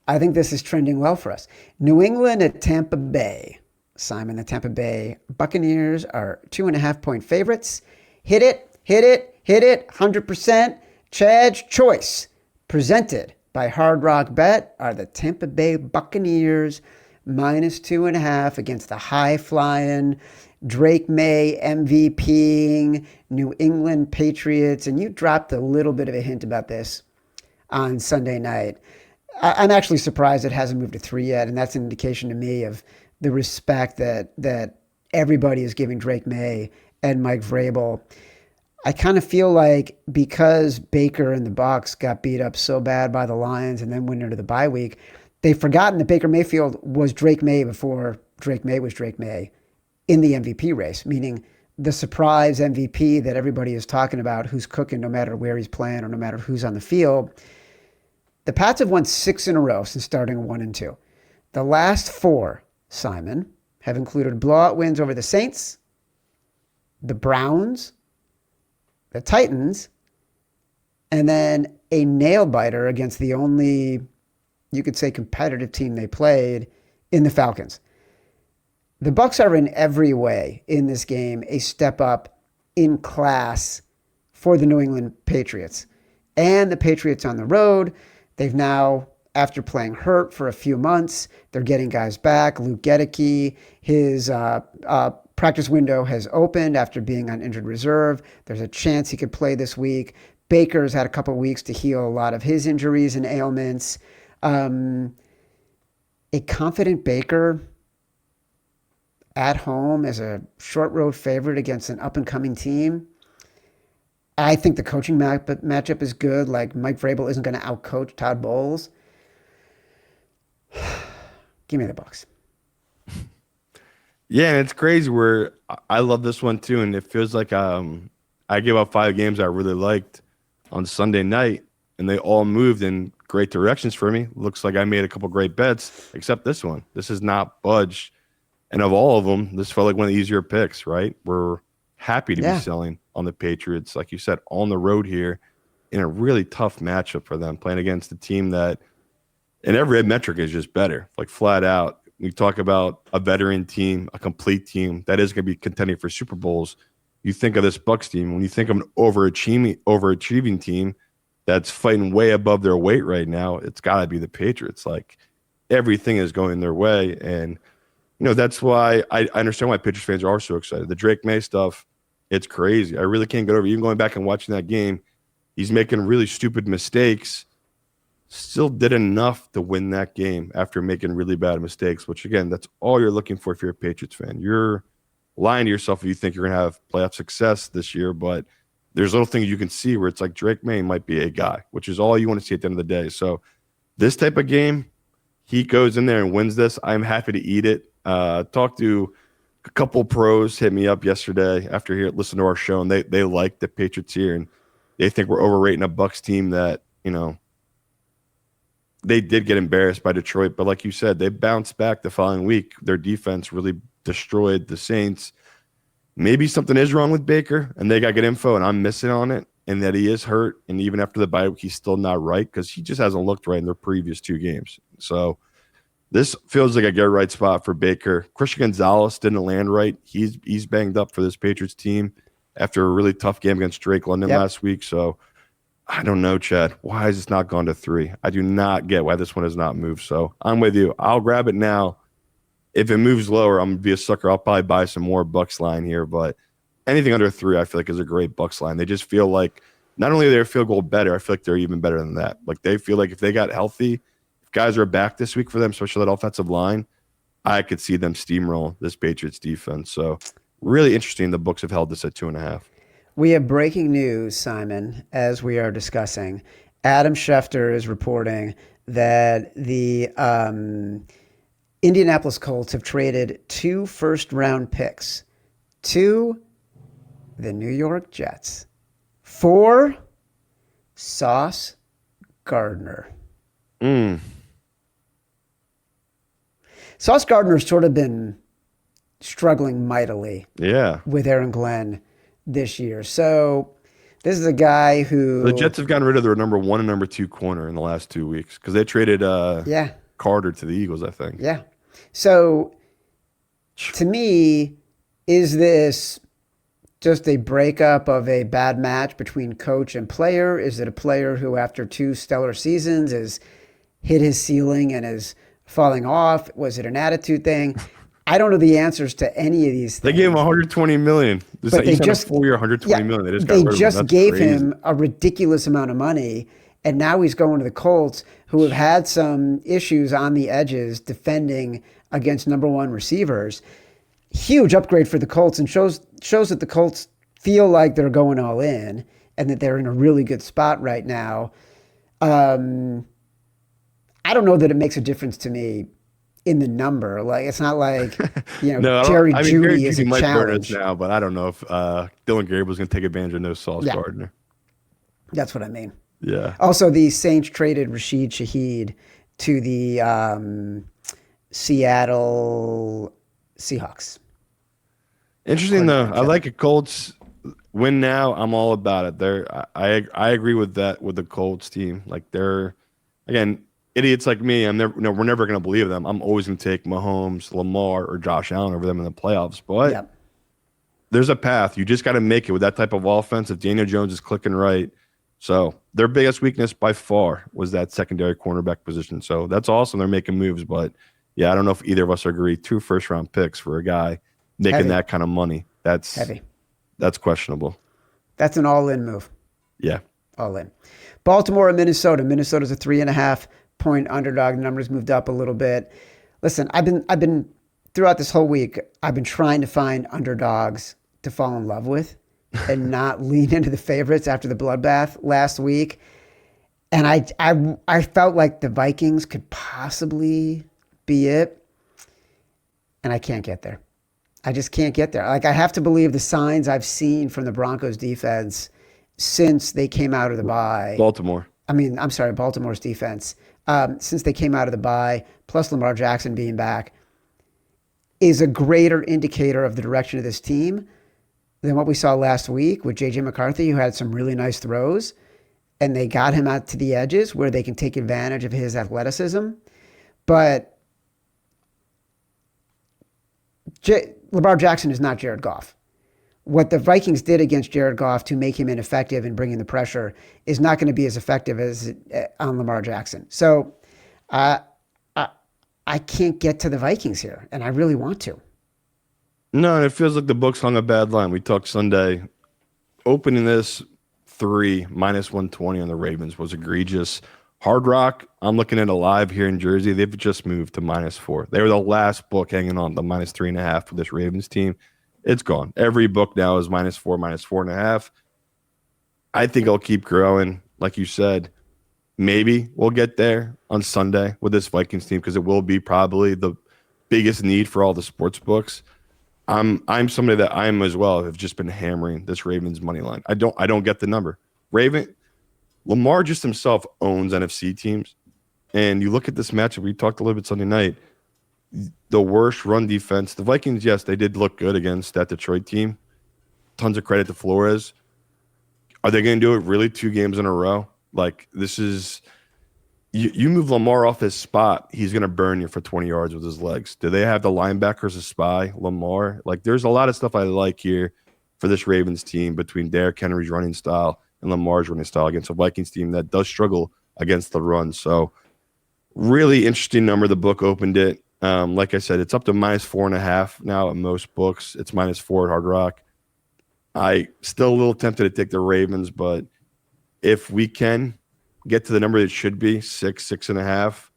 I think this is trending well for us. New England at Tampa Bay. Simon, the Tampa Bay Buccaneers are 2.5-point favorites. Hit it, 100%. Chad's choice, presented by Hard Rock Bet, are the Tampa Bay Buccaneers -2.5 against the high-flying Drake May MVPing New England Patriots. And you dropped a little bit of a hint about this on Sunday night. I'm actually surprised it hasn't moved to 3 yet, and that's an indication to me of the respect that everybody is giving Drake May and Mike Vrabel. I kind of feel like because Baker and the BUCS got beat up so bad by the Lions and then went into the bye week, they've forgotten that Baker Mayfield was Drake May before Drake May was Drake May in the MVP race, meaning the surprise MVP that everybody is talking about, who's cooking no matter where he's playing or no matter who's on the field. The Pats have won 6 in a row since starting 1-2. The last 4, Simon, have included blowout wins over the Saints, the Browns, the Titans, and then a nail-biter against the only, you could say, competitive team they played in the Falcons. The BUCS are in every way in this game a step up in class for the New England Patriots. And the Patriots on the road, they've now, after playing hurt for a few months, they're getting guys back. Luke Gedeke, his practice window has opened after being on injured reserve. There's a chance he could play this week. Baker's had a couple weeks to heal a lot of his injuries and ailments. A confident Baker at home as a short road favorite against an up-and-coming team. I think the coaching matchup is good. Like, Mike Vrabel isn't going to outcoach Todd Bowles. Give me the BUCS. Yeah, and it's crazy where I love this one too, and it feels like I gave up 5 games I really liked on Sunday night, and they all moved in great directions for me. Looks like I made a couple great bets, except this one. This is not budged. And of all of them, this felt like one of the easier picks, right? We're happy to be selling on the Patriots, like you said, on the road here in a really tough matchup for them, playing against a team that in every metric is just better, like flat out. We talk about a veteran team, a complete team that is going to be contending for Super Bowls. You think of this BUCS team, when you think of an overachieving team that's fighting way above their weight right now, it's got to be the Patriots. Like, everything is going their way. And that's why I understand why Patriots fans are so excited. The Drake May stuff, it's crazy. I really can't get over it. Even going back and watching that game, he's making really stupid mistakes. Still did enough to win that game after making really bad mistakes, which, again, that's all you're looking for if you're a Patriots fan. You're lying to yourself if you think you're going to have playoff success this year, but there's little things you can see where it's like Drake May might be a guy, which is all you want to see at the end of the day. So this type of game, he goes in there and wins this. I'm happy to eat it. Talked to a couple pros, hit me up yesterday after listening to our show, and they like the Patriots here, and they think we're overrating a BUCS team that, they did get embarrassed by Detroit, but like you said, they bounced back the following week. Their defense really destroyed the Saints. Maybe something is wrong with Baker, and they got good info, and I'm missing on it, and that he is hurt, and even after the bye week, he's still not right because he just hasn't looked right in their previous 2 games. So this feels like a get right spot for Baker. Christian Gonzalez didn't land right. He's banged up for this Patriots team after a really tough game against Drake London last week. So I don't know, Chad. Why has this not gone to 3? I do not get why this one has not moved. So I'm with you. I'll grab it now. If it moves lower, I'm going to be a sucker. I'll probably buy some more BUCS line here. But anything under 3, I feel like is a great BUCS line. They just feel like not only are they a field goal better, I feel like they're even better than that. Like, they feel like if they got healthy, if guys are back this week for them, especially that offensive line, I could see them steamroll this Patriots defense. So really interesting. The books have held this at 2.5. We have breaking news, Simon, as we are discussing. Adam Schefter is reporting that the Indianapolis Colts have traded 2 first-round picks to the New York Jets for Sauce Gardner. Sauce Gardner's sort of been struggling mightily with Aaron Glenn this year. So this is a guy who... The Jets have gotten rid of their number 1 and number 2 corner in the last 2 weeks because they traded Carter to the Eagles, I think. Yeah. So to me, is this just a breakup of a bad match between coach and player? Is it a player who, after 2 stellar seasons, has hit his ceiling and is falling off? Was it an attitude thing? I don't know the answers to any of these things. They gave him $120 million. But they just, a 4-year, $120 million. They just gave him a ridiculous amount of money, and now he's going to the Colts, who have had some issues on the edges defending against number 1 receivers. Huge upgrade for the Colts, and shows that the Colts feel like they're going all in and that they're in a really good spot right now. I don't know that it makes a difference to me in the number. Like, it's not like, Jerry Jeudy is a might challenge burn us now, but I don't know if Dylan Gabriel's going to take advantage of no Sauce Gardner. That's what I mean. Yeah. Also, the Saints traded Rashid Shaheed to the Seattle Seahawks. Interesting though. I like a Colts win now. I'm all about it. I agree with that with the Colts team. Like, they're, again, idiots like me. We're never going to believe them. I'm always going to take Mahomes, Lamar, or Josh Allen over them in the playoffs. But there's a path. You just got to make it with that type of offense. If Daniel Jones is clicking right. So their biggest weakness by far was that secondary cornerback position. So that's awesome. They're making moves, but yeah, I don't know if either of us agree. 2 first-round picks for a guy making that kind of money. That's heavy. That's questionable. That's an all-in move. Yeah. All in. Baltimore and Minnesota. Minnesota's a 3.5-point underdog. The numbers moved up a little bit. Listen, I've been throughout this whole week, I've been trying to find underdogs to fall in love with and not lean into the favorites after the bloodbath last week. And I felt like the Vikings could possibly be it. And I can't get there. I just can't get there. Like, I have to believe the signs I've seen from the Broncos defense since they came out of the bye. Baltimore's defense, since they came out of the bye, plus Lamar Jackson being back, is a greater indicator of the direction of this team than what we saw last week with J.J. McCarthy, who had some really nice throws, and they got him out to the edges where they can take advantage of his athleticism. But Lamar Jackson is not Jared Goff. What the Vikings did against Jared Goff to make him ineffective and bring in the pressure is not going to be as effective as on Lamar Jackson. So I can't get to the Vikings here, and I really want to. No, and it feels like the books hung a bad line. We talked Sunday. Opening this 3 -120 on the Ravens was egregious. Hard Rock, I'm looking at it live here in Jersey. They've just moved to -4. They were the last book hanging on, the -3.5 for this Ravens team. It's gone. Every book now is -4, -4.5. I think it'll keep growing. Like you said, maybe we'll get there on Sunday with this Vikings team because it will be probably the biggest need for all the sports books. I'm somebody that I am as well have just been hammering this Ravens money line. I don't get the number. Lamar just himself owns NFC teams. And you look at this matchup, we talked a little bit Sunday night, the worst run defense. The Vikings, yes, they did look good against that Detroit team. Tons of credit to Flores. Are they going to do it really 2 games in a row? Like, this is you move Lamar off his spot, he's going to burn you for 20 yards with his legs. Do they have the linebackers to spy Lamar? Like, there's a lot of stuff I like here for this Ravens team between Derrick Henry's running style and Lamar's running style against a Vikings team that does struggle against the run. So really interesting number. The book opened it. Like I said, it's up to -4.5 now at most books. It's -4 at Hard Rock. I still a little tempted to take the Ravens, but if we can get to the number that should be 6.5,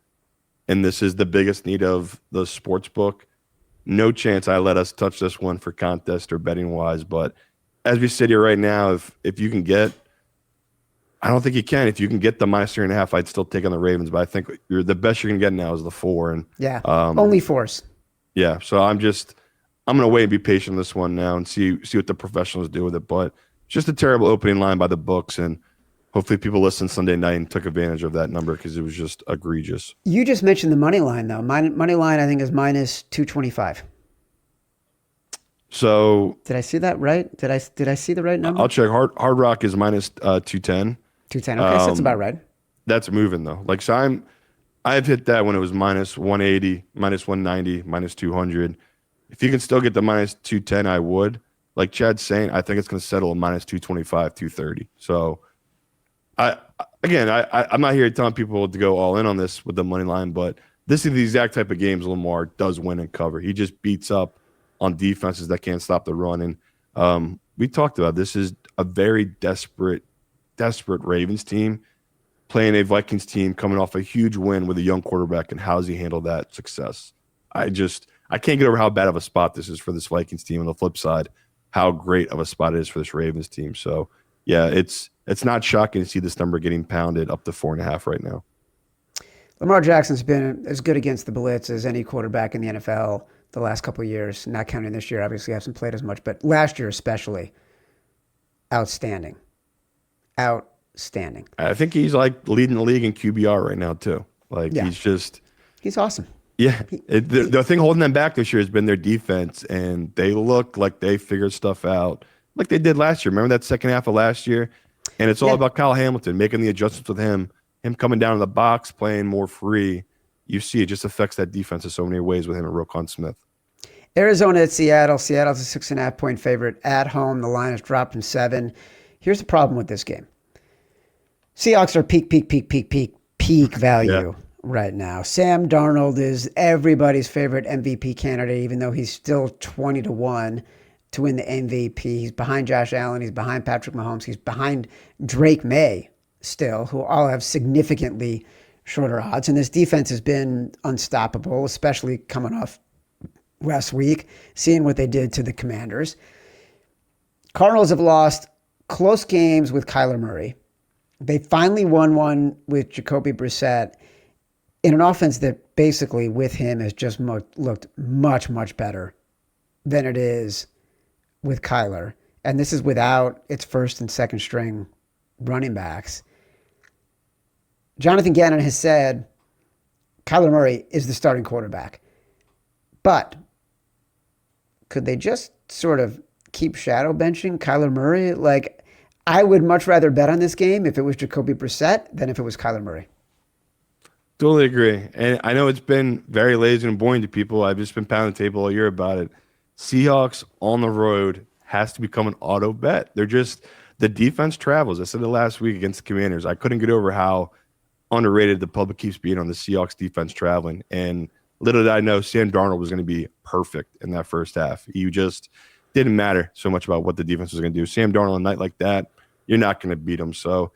and this is the biggest need of the sports book, no chance I let us touch this one for contest or betting wise. But as we sit here right now, if you can get, I don't think you can. If you can get the -3.5, I'd still take on the Ravens. But I think the best you're gonna get now is the 4. And Yeah, only 4s. yeah, so I'm gonna wait and be patient on this one now and see what the professionals do with it. But it's just a terrible opening line by the books, and hopefully people listened Sunday night and took advantage of that number because it was just egregious. You just mentioned the money line though. Money line I think is -225. So did I see that right? Did I see the right number? I'll check. Hard Rock is -210. 210. Okay, so that's about right. That's moving though. Like, so I've hit that when it was -180, -190, -200. If you can still get the -210, I would. Like Chad's saying, I think it's going to settle at -225, 230. So I'm not here telling people to go all in on this with the money line, but this is the exact type of games Lamar does win and cover. He just beats up on defenses that can't stop the run. And we talked about this is a very desperate Ravens team playing a Vikings team coming off a huge win with a young quarterback, and how does he handle that success? I can't get over how bad of a spot this is for this Vikings team. On the flip side, how great of a spot it is for this Ravens team. So yeah, it's not shocking to see this number getting pounded up to 4.5 right now. Lamar Jackson's been as good against the blitz as any quarterback in the NFL the last couple of years, not counting this year. Obviously, hasn't played as much, but last year especially, outstanding. I think he's like leading the league in QBR right now too. Like, yeah. He's awesome. Yeah, the thing holding them back this year has been their defense, and they look like they figured stuff out like they did last year. Remember that second half of last year? And it's all about Kyle Hamilton making the adjustments with him coming down in the box, playing more free. You see it just affects that defense in so many ways with him and Roquan Smith. Arizona at Seattle. Seattle's a 6.5-point favorite at home. The line has dropped from 7. Here's the problem with this game. Seahawks are peak value right now. Sam Darnold is everybody's favorite MVP candidate, even though he's still 20-1 to win the MVP. He's behind Josh Allen. He's behind Patrick Mahomes. He's behind Drake May still, who all have significantly shorter odds. And this defense has been unstoppable, especially coming off last week, seeing what they did to the Commanders. Cardinals have lost close games with Kyler Murray. They finally won one with Jacoby Brissett in an offense that basically with him has just looked much, much better than it is with Kyler. And this is without its first and second string running backs. Jonathan Gannon has said Kyler Murray is the starting quarterback. But could they just sort of keep shadow benching Kyler Murray? Like, I would much rather bet on this game if it was Jacoby Brissett than if it was Kyler Murray. Totally agree. And I know it's been very lazy and boring to people. I've just been pounding the table all year about it. Seahawks on the road has to become an auto bet. They're just, the defense travels. I said it last week against the Commanders. I couldn't get over how underrated the public keeps being on the Seahawks defense traveling. And little did I know Sam Darnold was going to be perfect in that first half. He just didn't matter so much about what the defense was going to do. Sam Darnold on a night like that, you're not going to beat him. So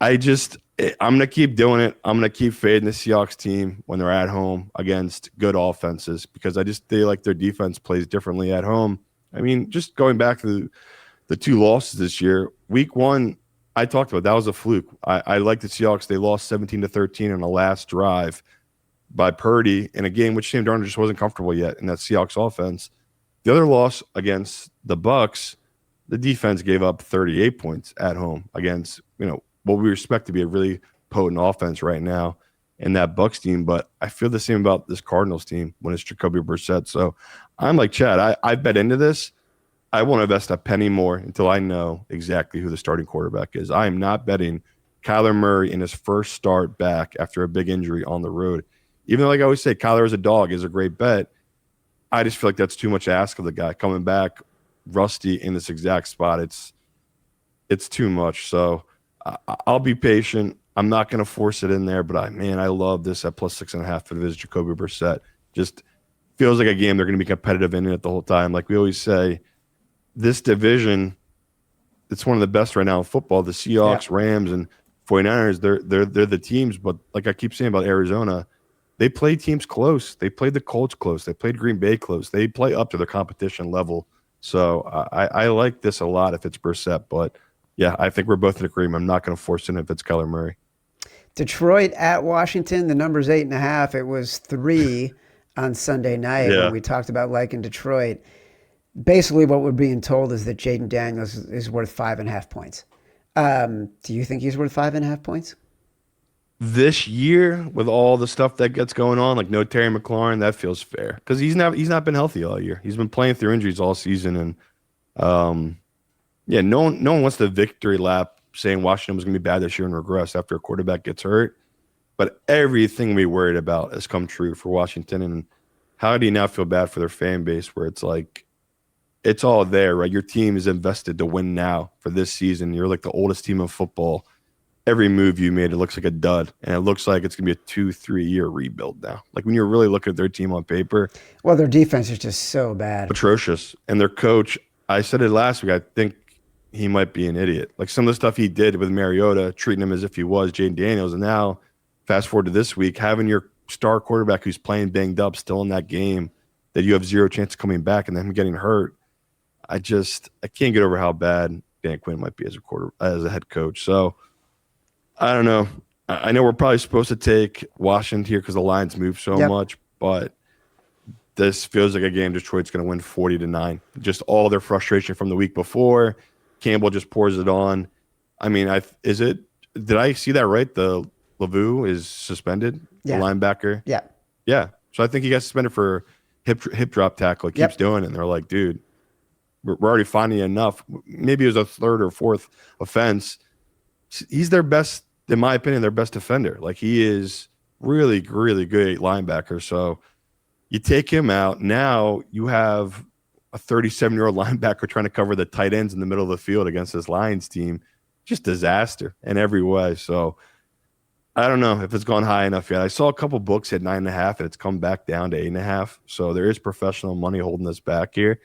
I'm going to keep doing it. I'm going to keep fading the Seahawks team when they're at home against good offenses because I just feel like their defense plays differently at home. I mean, just going back to the 2 losses this year, week 1, I talked about that was a fluke. I like the Seahawks. They lost 17-13 on the last drive by Purdy in a game which Sam Darnold just wasn't comfortable yet in that Seahawks offense. The other loss against the BUCS, the defense gave up 38 points at home against, what we expect to be a really potent offense right now in that BUCS team. But I feel the same about this Cardinals team when it's Jacoby Brissett. So I'm like Chad. I bet into this. I won't invest a penny more until I know exactly who the starting quarterback is. I am not betting Kyler Murray in his first start back after a big injury on the road. Even though, like I always say, Kyler as a dog is a great bet. I just feel like that's too much to ask of the guy coming back rusty in this exact spot. It's too much. So I'll be patient. I'm not going to force it in there, but I love this at +6.5 for this Jacoby Brissett. Just feels like a game they're going to be competitive in it the whole time. Like we always say, this division, it's one of the best right now in football. The Seahawks, Rams, and 49ers, they're the teams. But like I keep saying about Arizona, they play teams close. They played the Colts close. They played Green Bay close. They play up to their competition level. So I like this a lot if it's Brissett, but Yeah, I think we're both in agreement. I'm not going to force it if it's Kyler Murray. Detroit at Washington, the number's 8.5. It was 3 on Sunday night when we talked about liking Detroit. Basically, what we're being told is that Jayden Daniels is worth 5.5 points. Do you think he's worth 5.5 points? This year, with all the stuff that gets going on, like no Terry McLaurin, that feels fair because he's not been healthy all year. He's been playing through injuries all season, and no one wants the victory lap saying Washington was going to be bad this year and regress after a quarterback gets hurt. But everything we worried about has come true for Washington. And how do you now feel bad for their fan base where it's like it's all there, right? Your team is invested to win now for this season. You're like the oldest team in football. Every move you made, it looks like a dud. And it looks like it's going to be a 2-3 year rebuild now. Like when you're really looking at their team on paper. Well, their defense is just so bad. Atrocious. And their coach, I said it last week, I think he might be an idiot. Like some of the stuff he did with Mariota, treating him as if he was Jayden Daniels. And now, fast forward to this week, having your star quarterback who's playing banged up still in that game that you have zero chance of coming back and then him getting hurt. I can't get over how bad Dan Quinn might be as a head coach. So I don't know. I know we're probably supposed to take Washington here because the lines move so much, but this feels like a game Detroit's going to win 40-9. Just all their frustration from the week before. Campbell just pours it on. I mean, did I see that right? The Lavu is suspended, the linebacker. Yeah. Yeah. So I think he got suspended for hip drop tackle. He keeps doing it. And they're like, dude, we're already finding enough. Maybe it was a third or fourth offense. He's their best, in my opinion, their best defender. Like he is really, really good linebacker. So you take him out. Now you have a 37-year-old linebacker trying to cover the tight ends in the middle of the field against this Lions team. Just disaster in every way. So I don't know if it's gone high enough yet. I saw a couple books at 9.5, and it's come back down to 8.5. So there is professional money holding us back here.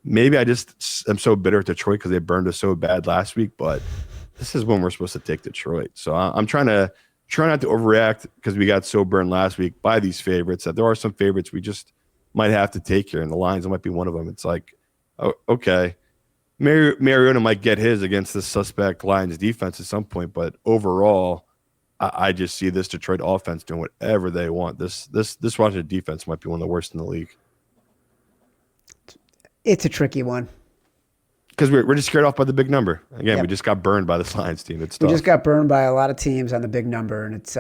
Maybe I just am so bitter at Detroit because they burned us so bad last week, but this is when we're supposed to take Detroit. So I'm trying not to overreact because we got so burned last week by these favorites that there are some favorites we just might have to take here, and the Lions might be one of them. It's like, oh, okay, Mariota might get his against the suspect Lions defense at some point, but overall, I just see this Detroit offense doing whatever they want. This Washington defense might be one of the worst in the league. It's a tricky one. Because we're just scared off by the big number. Again, we just got burned by this Lions team. It's tough. We just got burned by a lot of teams on the big number, and it's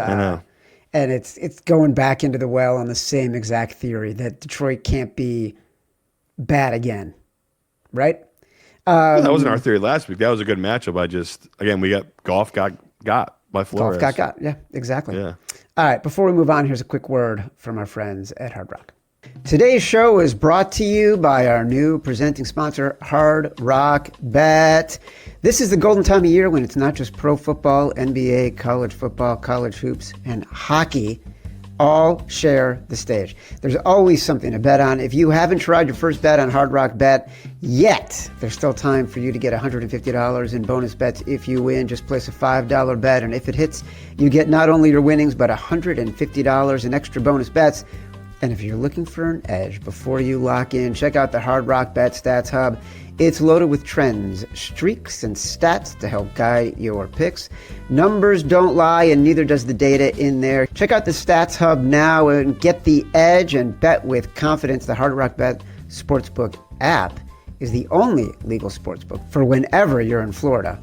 and it's going back into the well on the same exact theory that Detroit can't be bad again, right? That wasn't our theory last week. That was a good matchup. We got Goff got by Flores. Goff got. Yeah, exactly. Yeah. All right, before we move on, here's a quick word from our friends at Hard Rock. Today's show is brought to you by our new presenting sponsor, Hard Rock Bet. This is the golden time of year when it's not just pro football, NBA, college football, college hoops, and hockey all share the stage. There's always something to bet on. If you haven't tried your first bet on Hard Rock Bet yet, there's still time for you to get $150 in bonus bets if you win. Just place a $5 bet, and if it hits, you get not only your winnings, but $150 in extra bonus bets. And if you're looking for an edge before you lock in, check out the Hard Rock Bet Stats Hub. It's loaded with trends, streaks, and stats to help guide your picks. Numbers don't lie, and neither does the data in there. Check out the Stats Hub now and get the edge and bet with confidence. The Hard Rock Bet Sportsbook app is the only legal sportsbook for whenever you're in Florida.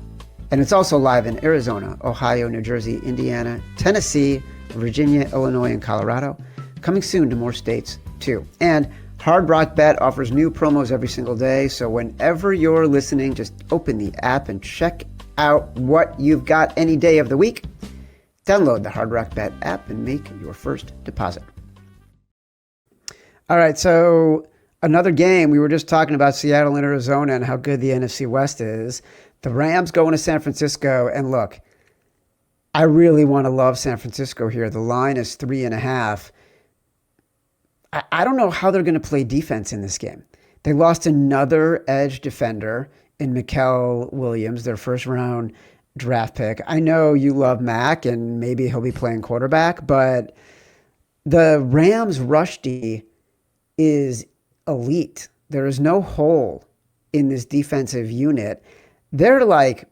And it's also live in Arizona, Ohio, New Jersey, Indiana, Tennessee, Virginia, Illinois, and Colorado. Coming soon to more states, too. And Hard Rock Bet offers new promos every single day, so whenever you're listening, just open the app and check out what you've got any day of the week. Download the Hard Rock Bet app and make your first deposit. All right, so another game. We were just talking about Seattle and Arizona and how good the NFC West is. The Rams going to San Francisco, and look, I really want to love San Francisco here. The line is 3.5. I don't know how they're going to play defense in this game. They lost another edge defender in Mikael Williams, their first-round draft pick. I know you love Mac, and maybe he'll be playing quarterback, but the Rams' rush D is elite. There is no hole in this defensive unit. they're like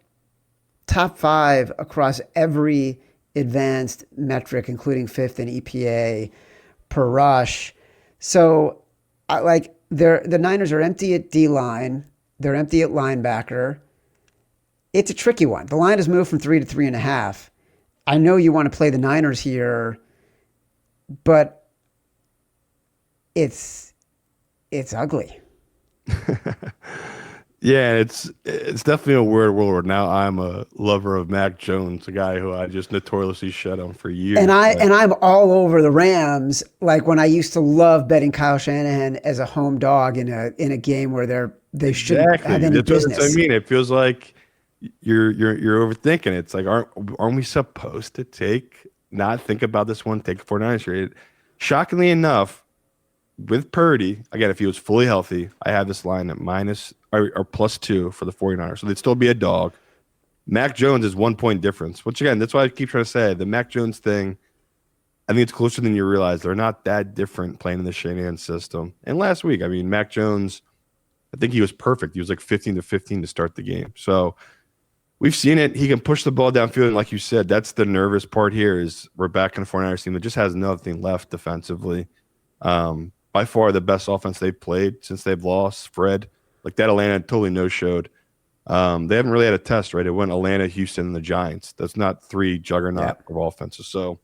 top 5 across every advanced metric, including 5th in EPA per rush. So the Niners are empty at D-line. They're empty at linebacker. It's a tricky one. The line has moved from 3 to 3.5. I know you want to play the Niners here, but it's ugly. Yeah, it's definitely a weird world. Now I'm a lover of Mac Jones, a guy who I just notoriously shut on for years. And I'm all over the Rams. Like when I used to love betting Kyle Shanahan as a home dog in a game where they shouldn't have any business. That's what I mean. It feels like you're overthinking it. It's like aren't we supposed to not think about this one, take 49ers here? Shockingly enough, with Purdy, again, if he was fully healthy, I have this line at minus or +2 for the 49ers. So they'd still be a dog. Mac Jones is 1 point difference, which again, that's why I keep trying to say the Mac Jones thing. I think it's closer than you realize. They're not that different playing in the Shanahan system. And last week, I mean, Mac Jones, I think he was perfect. He was like 15-15 to start the game. So we've seen it. He can push the ball downfield. And like you said, that's the nervous part here is we're back in a 49ers team that just has nothing left defensively. By far the best offense they've played since they've lost Fred. Like that Atlanta totally no-showed. They haven't really had a test, right? It went Atlanta, Houston, and the Giants. That's not 3 juggernaut of offenses. So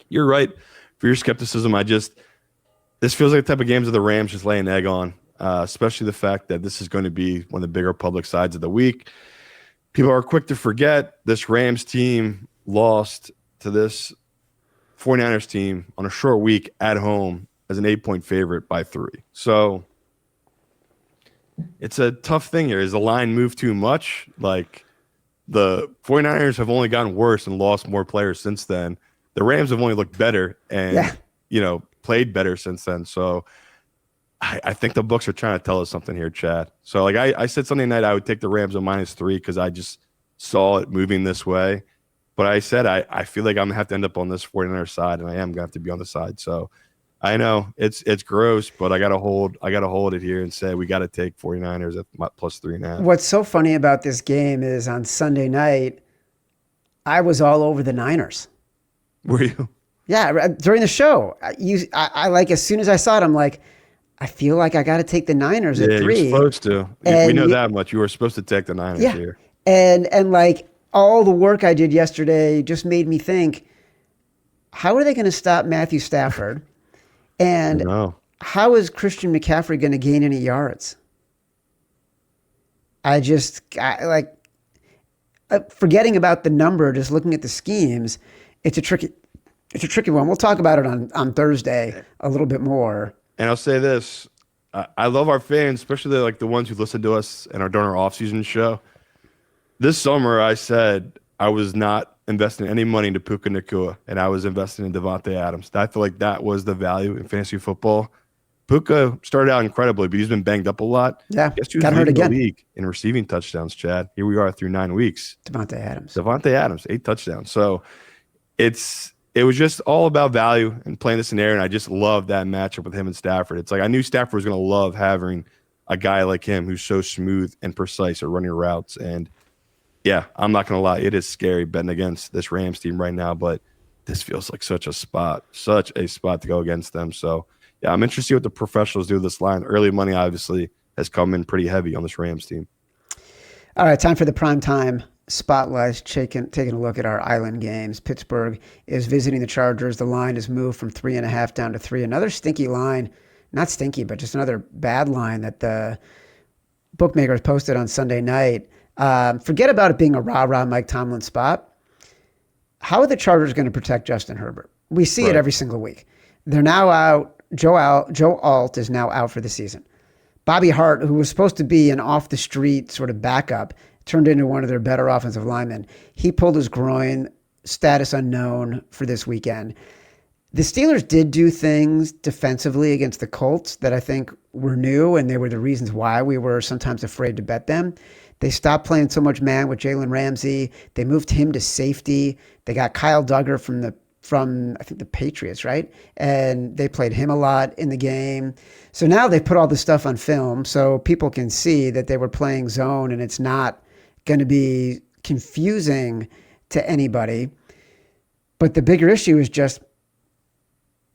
you're right for your skepticism. This feels like the type of games that the Rams just lay an egg on, especially the fact that this is going to be one of the bigger public sides of the week. People are quick to forget this Rams team lost to this 49ers team on a short week at home as an 8-point favorite by 3. So it's a tough thing here. Is the line moved too much? Like the 49ers have only gotten worse and lost more players since then. The Rams have only looked better and, played better since then. So I think the books are trying to tell us something here, Chad. So like I said Sunday night, I would take the Rams on -3 because I just saw it moving this way. But I said I feel like I'm going to have to end up on this 49ers side, and I am going to have to be on the side. So I know it's gross, but I gotta hold it here and say we gotta take 49ers at +3.5. What's so funny about this game is on Sunday night, I was all over the Niners. Were you? Yeah, during the show, I like as soon as I saw it, I'm like, I feel like I got to take the Niners at 3. You're supposed to. We know that much. You were supposed to take the Niners here. And like all the work I did yesterday just made me think, how are they going to stop Matthew Stafford? And how is Christian McCaffrey going to gain any yards? Forgetting about the number, just looking at the schemes, it's a tricky one. We'll talk about it on Thursday a little bit more. And I'll say this. I love our fans, especially the ones who listen to us and are doing our off-season show. This summer, I said I was not investing any money into Puka Nacua, and I was investing in Devontae Adams. I feel like that was the value in fantasy football. Puka started out incredibly, but he's been banged up a lot. Yeah, guess who's leading the league in receiving touchdowns, Chad? Here we are through 9 weeks. Devontae Adams, 8 touchdowns. So it was just all about value and playing the scenario, and I just love that matchup with him and Stafford. It's like I knew Stafford was going to love having a guy like him who's so smooth and precise at running routes. And yeah, I'm not going to lie. It is scary betting against this Rams team right now, but this feels like such a spot to go against them. So, yeah, I'm interested to see what the professionals do with this line. Early money, obviously, has come in pretty heavy on this Rams team. All right, time for the primetime spotlight. Taking a look at our island games. Pittsburgh is visiting the Chargers. The line has moved from 3.5 down to 3. Another stinky line. Not stinky, but just another bad line that the bookmakers posted on Sunday night. Forget about it being a rah-rah Mike Tomlin spot. How are the Chargers going to protect Justin Herbert? We see it every single week. They're now out. Joe Alt is now out for the season. Bobby Hart, who was supposed to be an off-the-street sort of backup, turned into one of their better offensive linemen. He pulled his groin, status unknown for this weekend. The Steelers did do things defensively against the Colts that I think were new, and they were the reasons why we were sometimes afraid to bet them. They stopped playing so much man with Jalen Ramsey. They moved him to safety. They got Kyle Duggar from the from, I think, the Patriots, right? And they played him a lot in the game. So now they put all this stuff on film so people can see that they were playing zone and it's not going to be confusing to anybody. But the bigger issue is just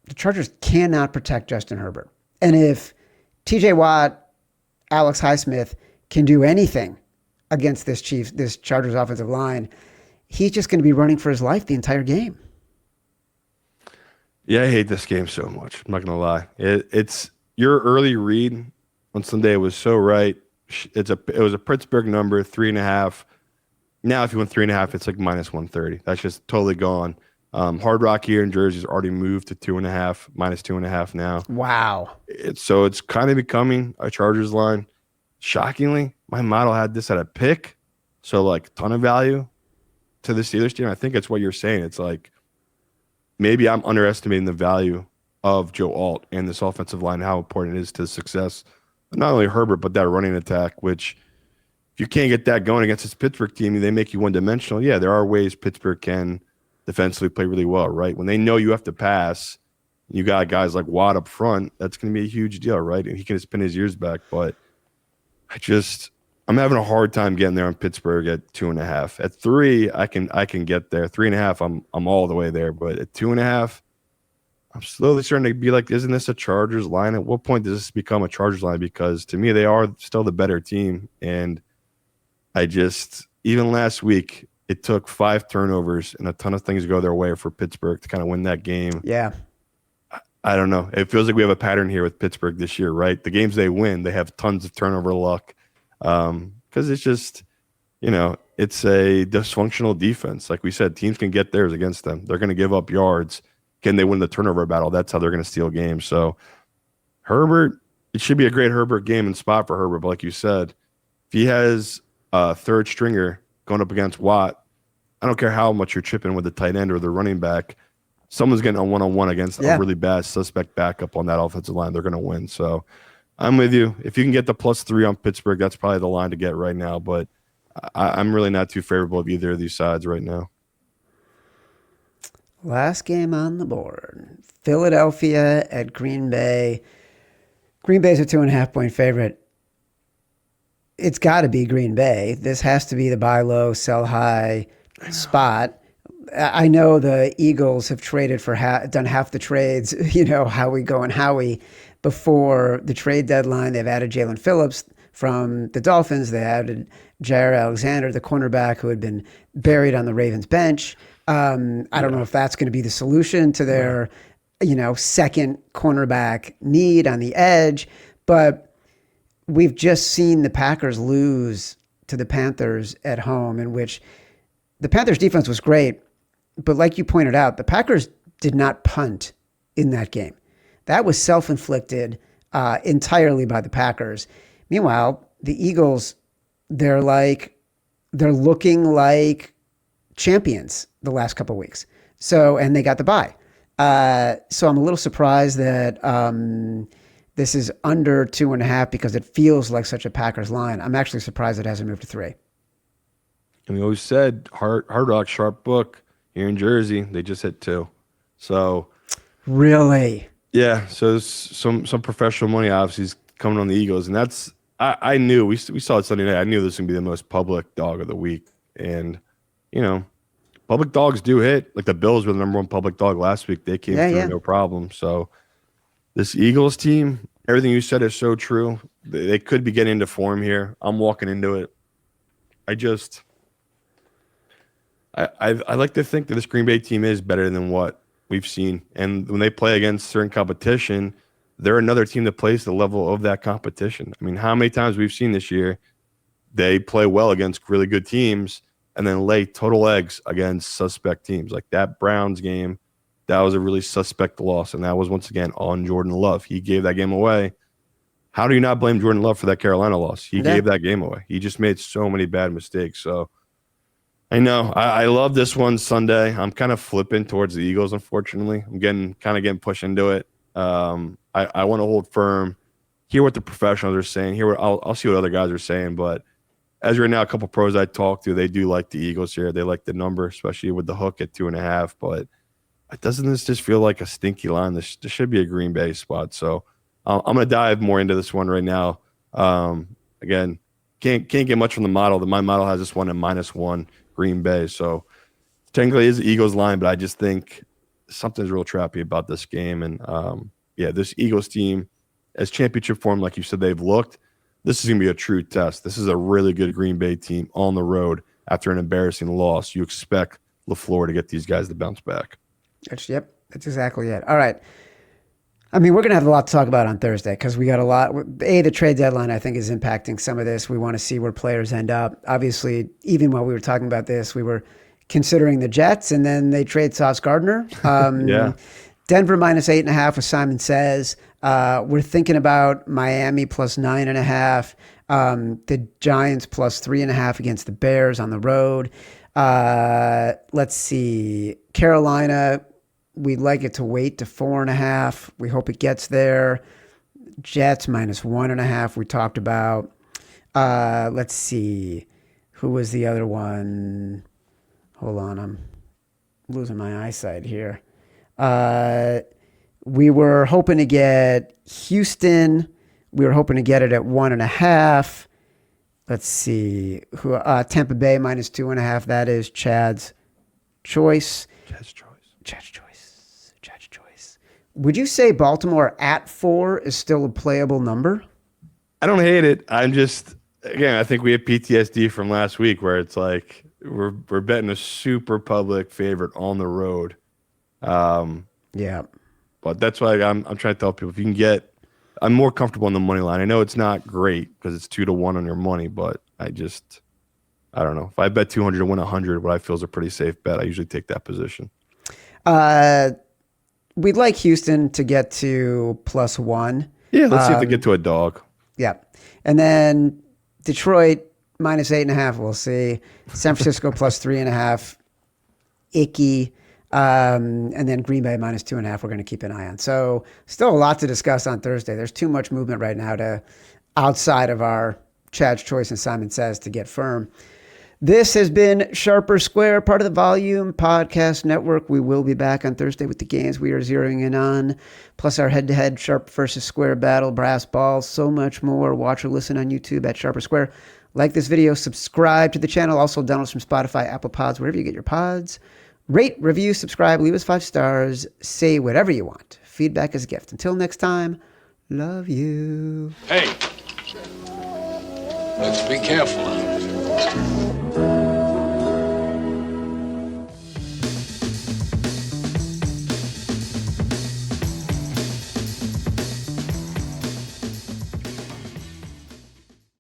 the Chargers cannot protect Justin Herbert. And if TJ Watt, Alex Highsmith can do anything against this Chargers offensive line, he's just going to be running for his life the entire game. Yeah, I hate this game so much. I'm not gonna lie. It's your early read on Sunday was so right. It was a Pittsburgh number 3.5. Now, if you went 3.5, it's like -130. That's just totally gone. Hard Rock here in Jersey has already moved to 2.5, -2.5 now. Wow. So it's kind of becoming a Chargers line. Shockingly, my model had this at a pick, so like ton of value to the Steelers team. I think it's what you're saying. It's like, maybe I'm underestimating the value of Joe Alt and this offensive line, how important it is to the success of not only Herbert, but that running attack, which if you can't get that going against this Pittsburgh team, they make you one-dimensional. Yeah, there are ways Pittsburgh can defensively play really well, right? When they know you have to pass, you got guys like Watt up front, that's going to be a huge deal, right? And he can spin his ears back. But I'm having a hard time getting there on Pittsburgh at 2.5. At 3, I can get there. 3.5, I'm all the way there. But at 2.5, I'm slowly starting to be like, isn't this a Chargers line? At what point does this become a Chargers line? Because to me, they are still the better team. And even last week, it took 5 turnovers and a ton of things go their way for Pittsburgh to kind of win that game. Yeah. I don't know. It feels like we have a pattern here with Pittsburgh this year, right? The games they win, they have tons of turnover luck. Because it's just, it's a dysfunctional defense. Like we said, teams can get theirs against them. They're going to give up yards. Can they win the turnover battle? That's how they're going to steal games. So Herbert, it should be a great Herbert game and spot for Herbert. But like you said, if he has a third stringer going up against Watt, I don't care how much you're chipping with the tight end or the running back, someone's getting a one-on-one against a really bad suspect backup on that offensive line. They're going to win. So I'm with you. If you can get the +3 on Pittsburgh, that's probably the line to get right now. But I'm really not too favorable of either of these sides right now. Last game on the board. Philadelphia at Green Bay. Green Bay's a 2.5-point favorite. It's got to be Green Bay. This has to be the buy low, sell high spot. I know the Eagles have traded for done half the trades, Howie going Howie. Before the trade deadline, they've added Jalen Phillips from the Dolphins. They added Jair Alexander, the cornerback who had been buried on the Ravens bench. I don't know if that's going to be the solution to their, second cornerback need on the edge. But we've just seen the Packers lose to the Panthers at home, in which the Panthers defense was great. But like you pointed out, the Packers did not punt in that game. That was self-inflicted entirely by the Packers. Meanwhile, the Eagles, they're looking like champions the last couple of weeks. So, and they got the bye. So I'm a little surprised that this is under 2.5 because it feels like such a Packers line. I'm actually surprised it hasn't moved to 3. And we always said Hard Rock, sharp book here in Jersey. They just hit 2. So really. Yeah, so some professional money obviously is coming on the Eagles, and that's I knew we saw it Sunday night. I knew this was gonna be the most public dog of the week, and public dogs do hit. Like the Bills were the #1 public dog last week. They came through no problem. So this Eagles team, everything you said is so true. They could be getting into form here. I'm walking into it. I like to think that this Green Bay team is better than what we've seen. And when they play against certain competition, they're another team that plays the level of that competition. I mean, how many times we've seen this year they play well against really good teams and then lay total eggs against suspect teams. Like that Browns game, that was a really suspect loss, and that was once again on Jordan Love. He gave that game away. How do you not blame Jordan Love for that Carolina loss? He gave that game away. He just made so many bad mistakes. So I know. I love this one Sunday. I'm kind of flipping towards the Eagles, unfortunately. I'm getting pushed into it. I want to hold firm, hear what the professionals are saying, I'll see what other guys are saying. But as right now, a couple pros I talked to, they do like the Eagles here. They like the number, especially with the hook at 2.5. But doesn't this just feel like a stinky line? This should be a Green Bay spot. So I'm going to dive more into this one right now. Again, can't get much from the model. My model has this one at -1 Green Bay. So technically it is the Eagles line, but I just think something's real trappy about this game. And this Eagles team, as championship form, like you said, they've looked. This is going to be a true test. This is a really good Green Bay team on the road after an embarrassing loss. You expect LaFleur to get these guys to bounce back. That's exactly it. All right. I mean, we're going to have a lot to talk about on Thursday because we got a lot. The trade deadline, I think, is impacting some of this. We want to see where players end up. Obviously, even while we were talking about this, we were considering the Jets, and then they trade Sauce Gardner. Yeah. Denver -8.5 with Simon Says. We're thinking about Miami +9.5. The Giants +3.5 against the Bears on the road. Let's see. Carolina, we'd like it to wait to 4.5. We hope it gets there. Jets -1.5 we talked about. Let's see. Who was the other one? Hold on. I'm losing my eyesight here. We were hoping to get Houston. We were hoping to get it at 1.5. Let's see. Tampa Bay -2.5. That is Chad's choice. Chad's choice. Would you say Baltimore at 4 is still a playable number? I don't hate it. I'm just, again, I think we have PTSD from last week where it's like we're betting a super public favorite on the road. Yeah. But that's why I'm trying to tell people, if you can get, I'm more comfortable on the money line. I know it's not great because it's 2-1 on your money, but I don't know. If I bet 200 to win 100, what I feel is a pretty safe bet, I usually take that position. We'd like Houston to get to +1. Yeah, let's see if they get to a dog. Yeah. And then Detroit -8.5, we'll see. San Francisco +3.5, icky. And then Green Bay -2.5, we're going to keep an eye on. So still a lot to discuss on Thursday. There's too much movement right now to outside of our Chad's Choice and Simon Says to get firm. This has been Sharper Square, part of the Volume Podcast Network. We will be back on Thursday with the games we are zeroing in on, plus our head-to-head Sharp versus Square battle, brass balls, so much more. Watch or listen on YouTube at Sharper Square. Like this video, subscribe to the channel. Also download from Spotify, Apple Pods, wherever you get your pods. Rate, review, subscribe, leave us 5 stars. Say whatever you want. Feedback is a gift. Until next time, love you. Hey, let's be careful out there.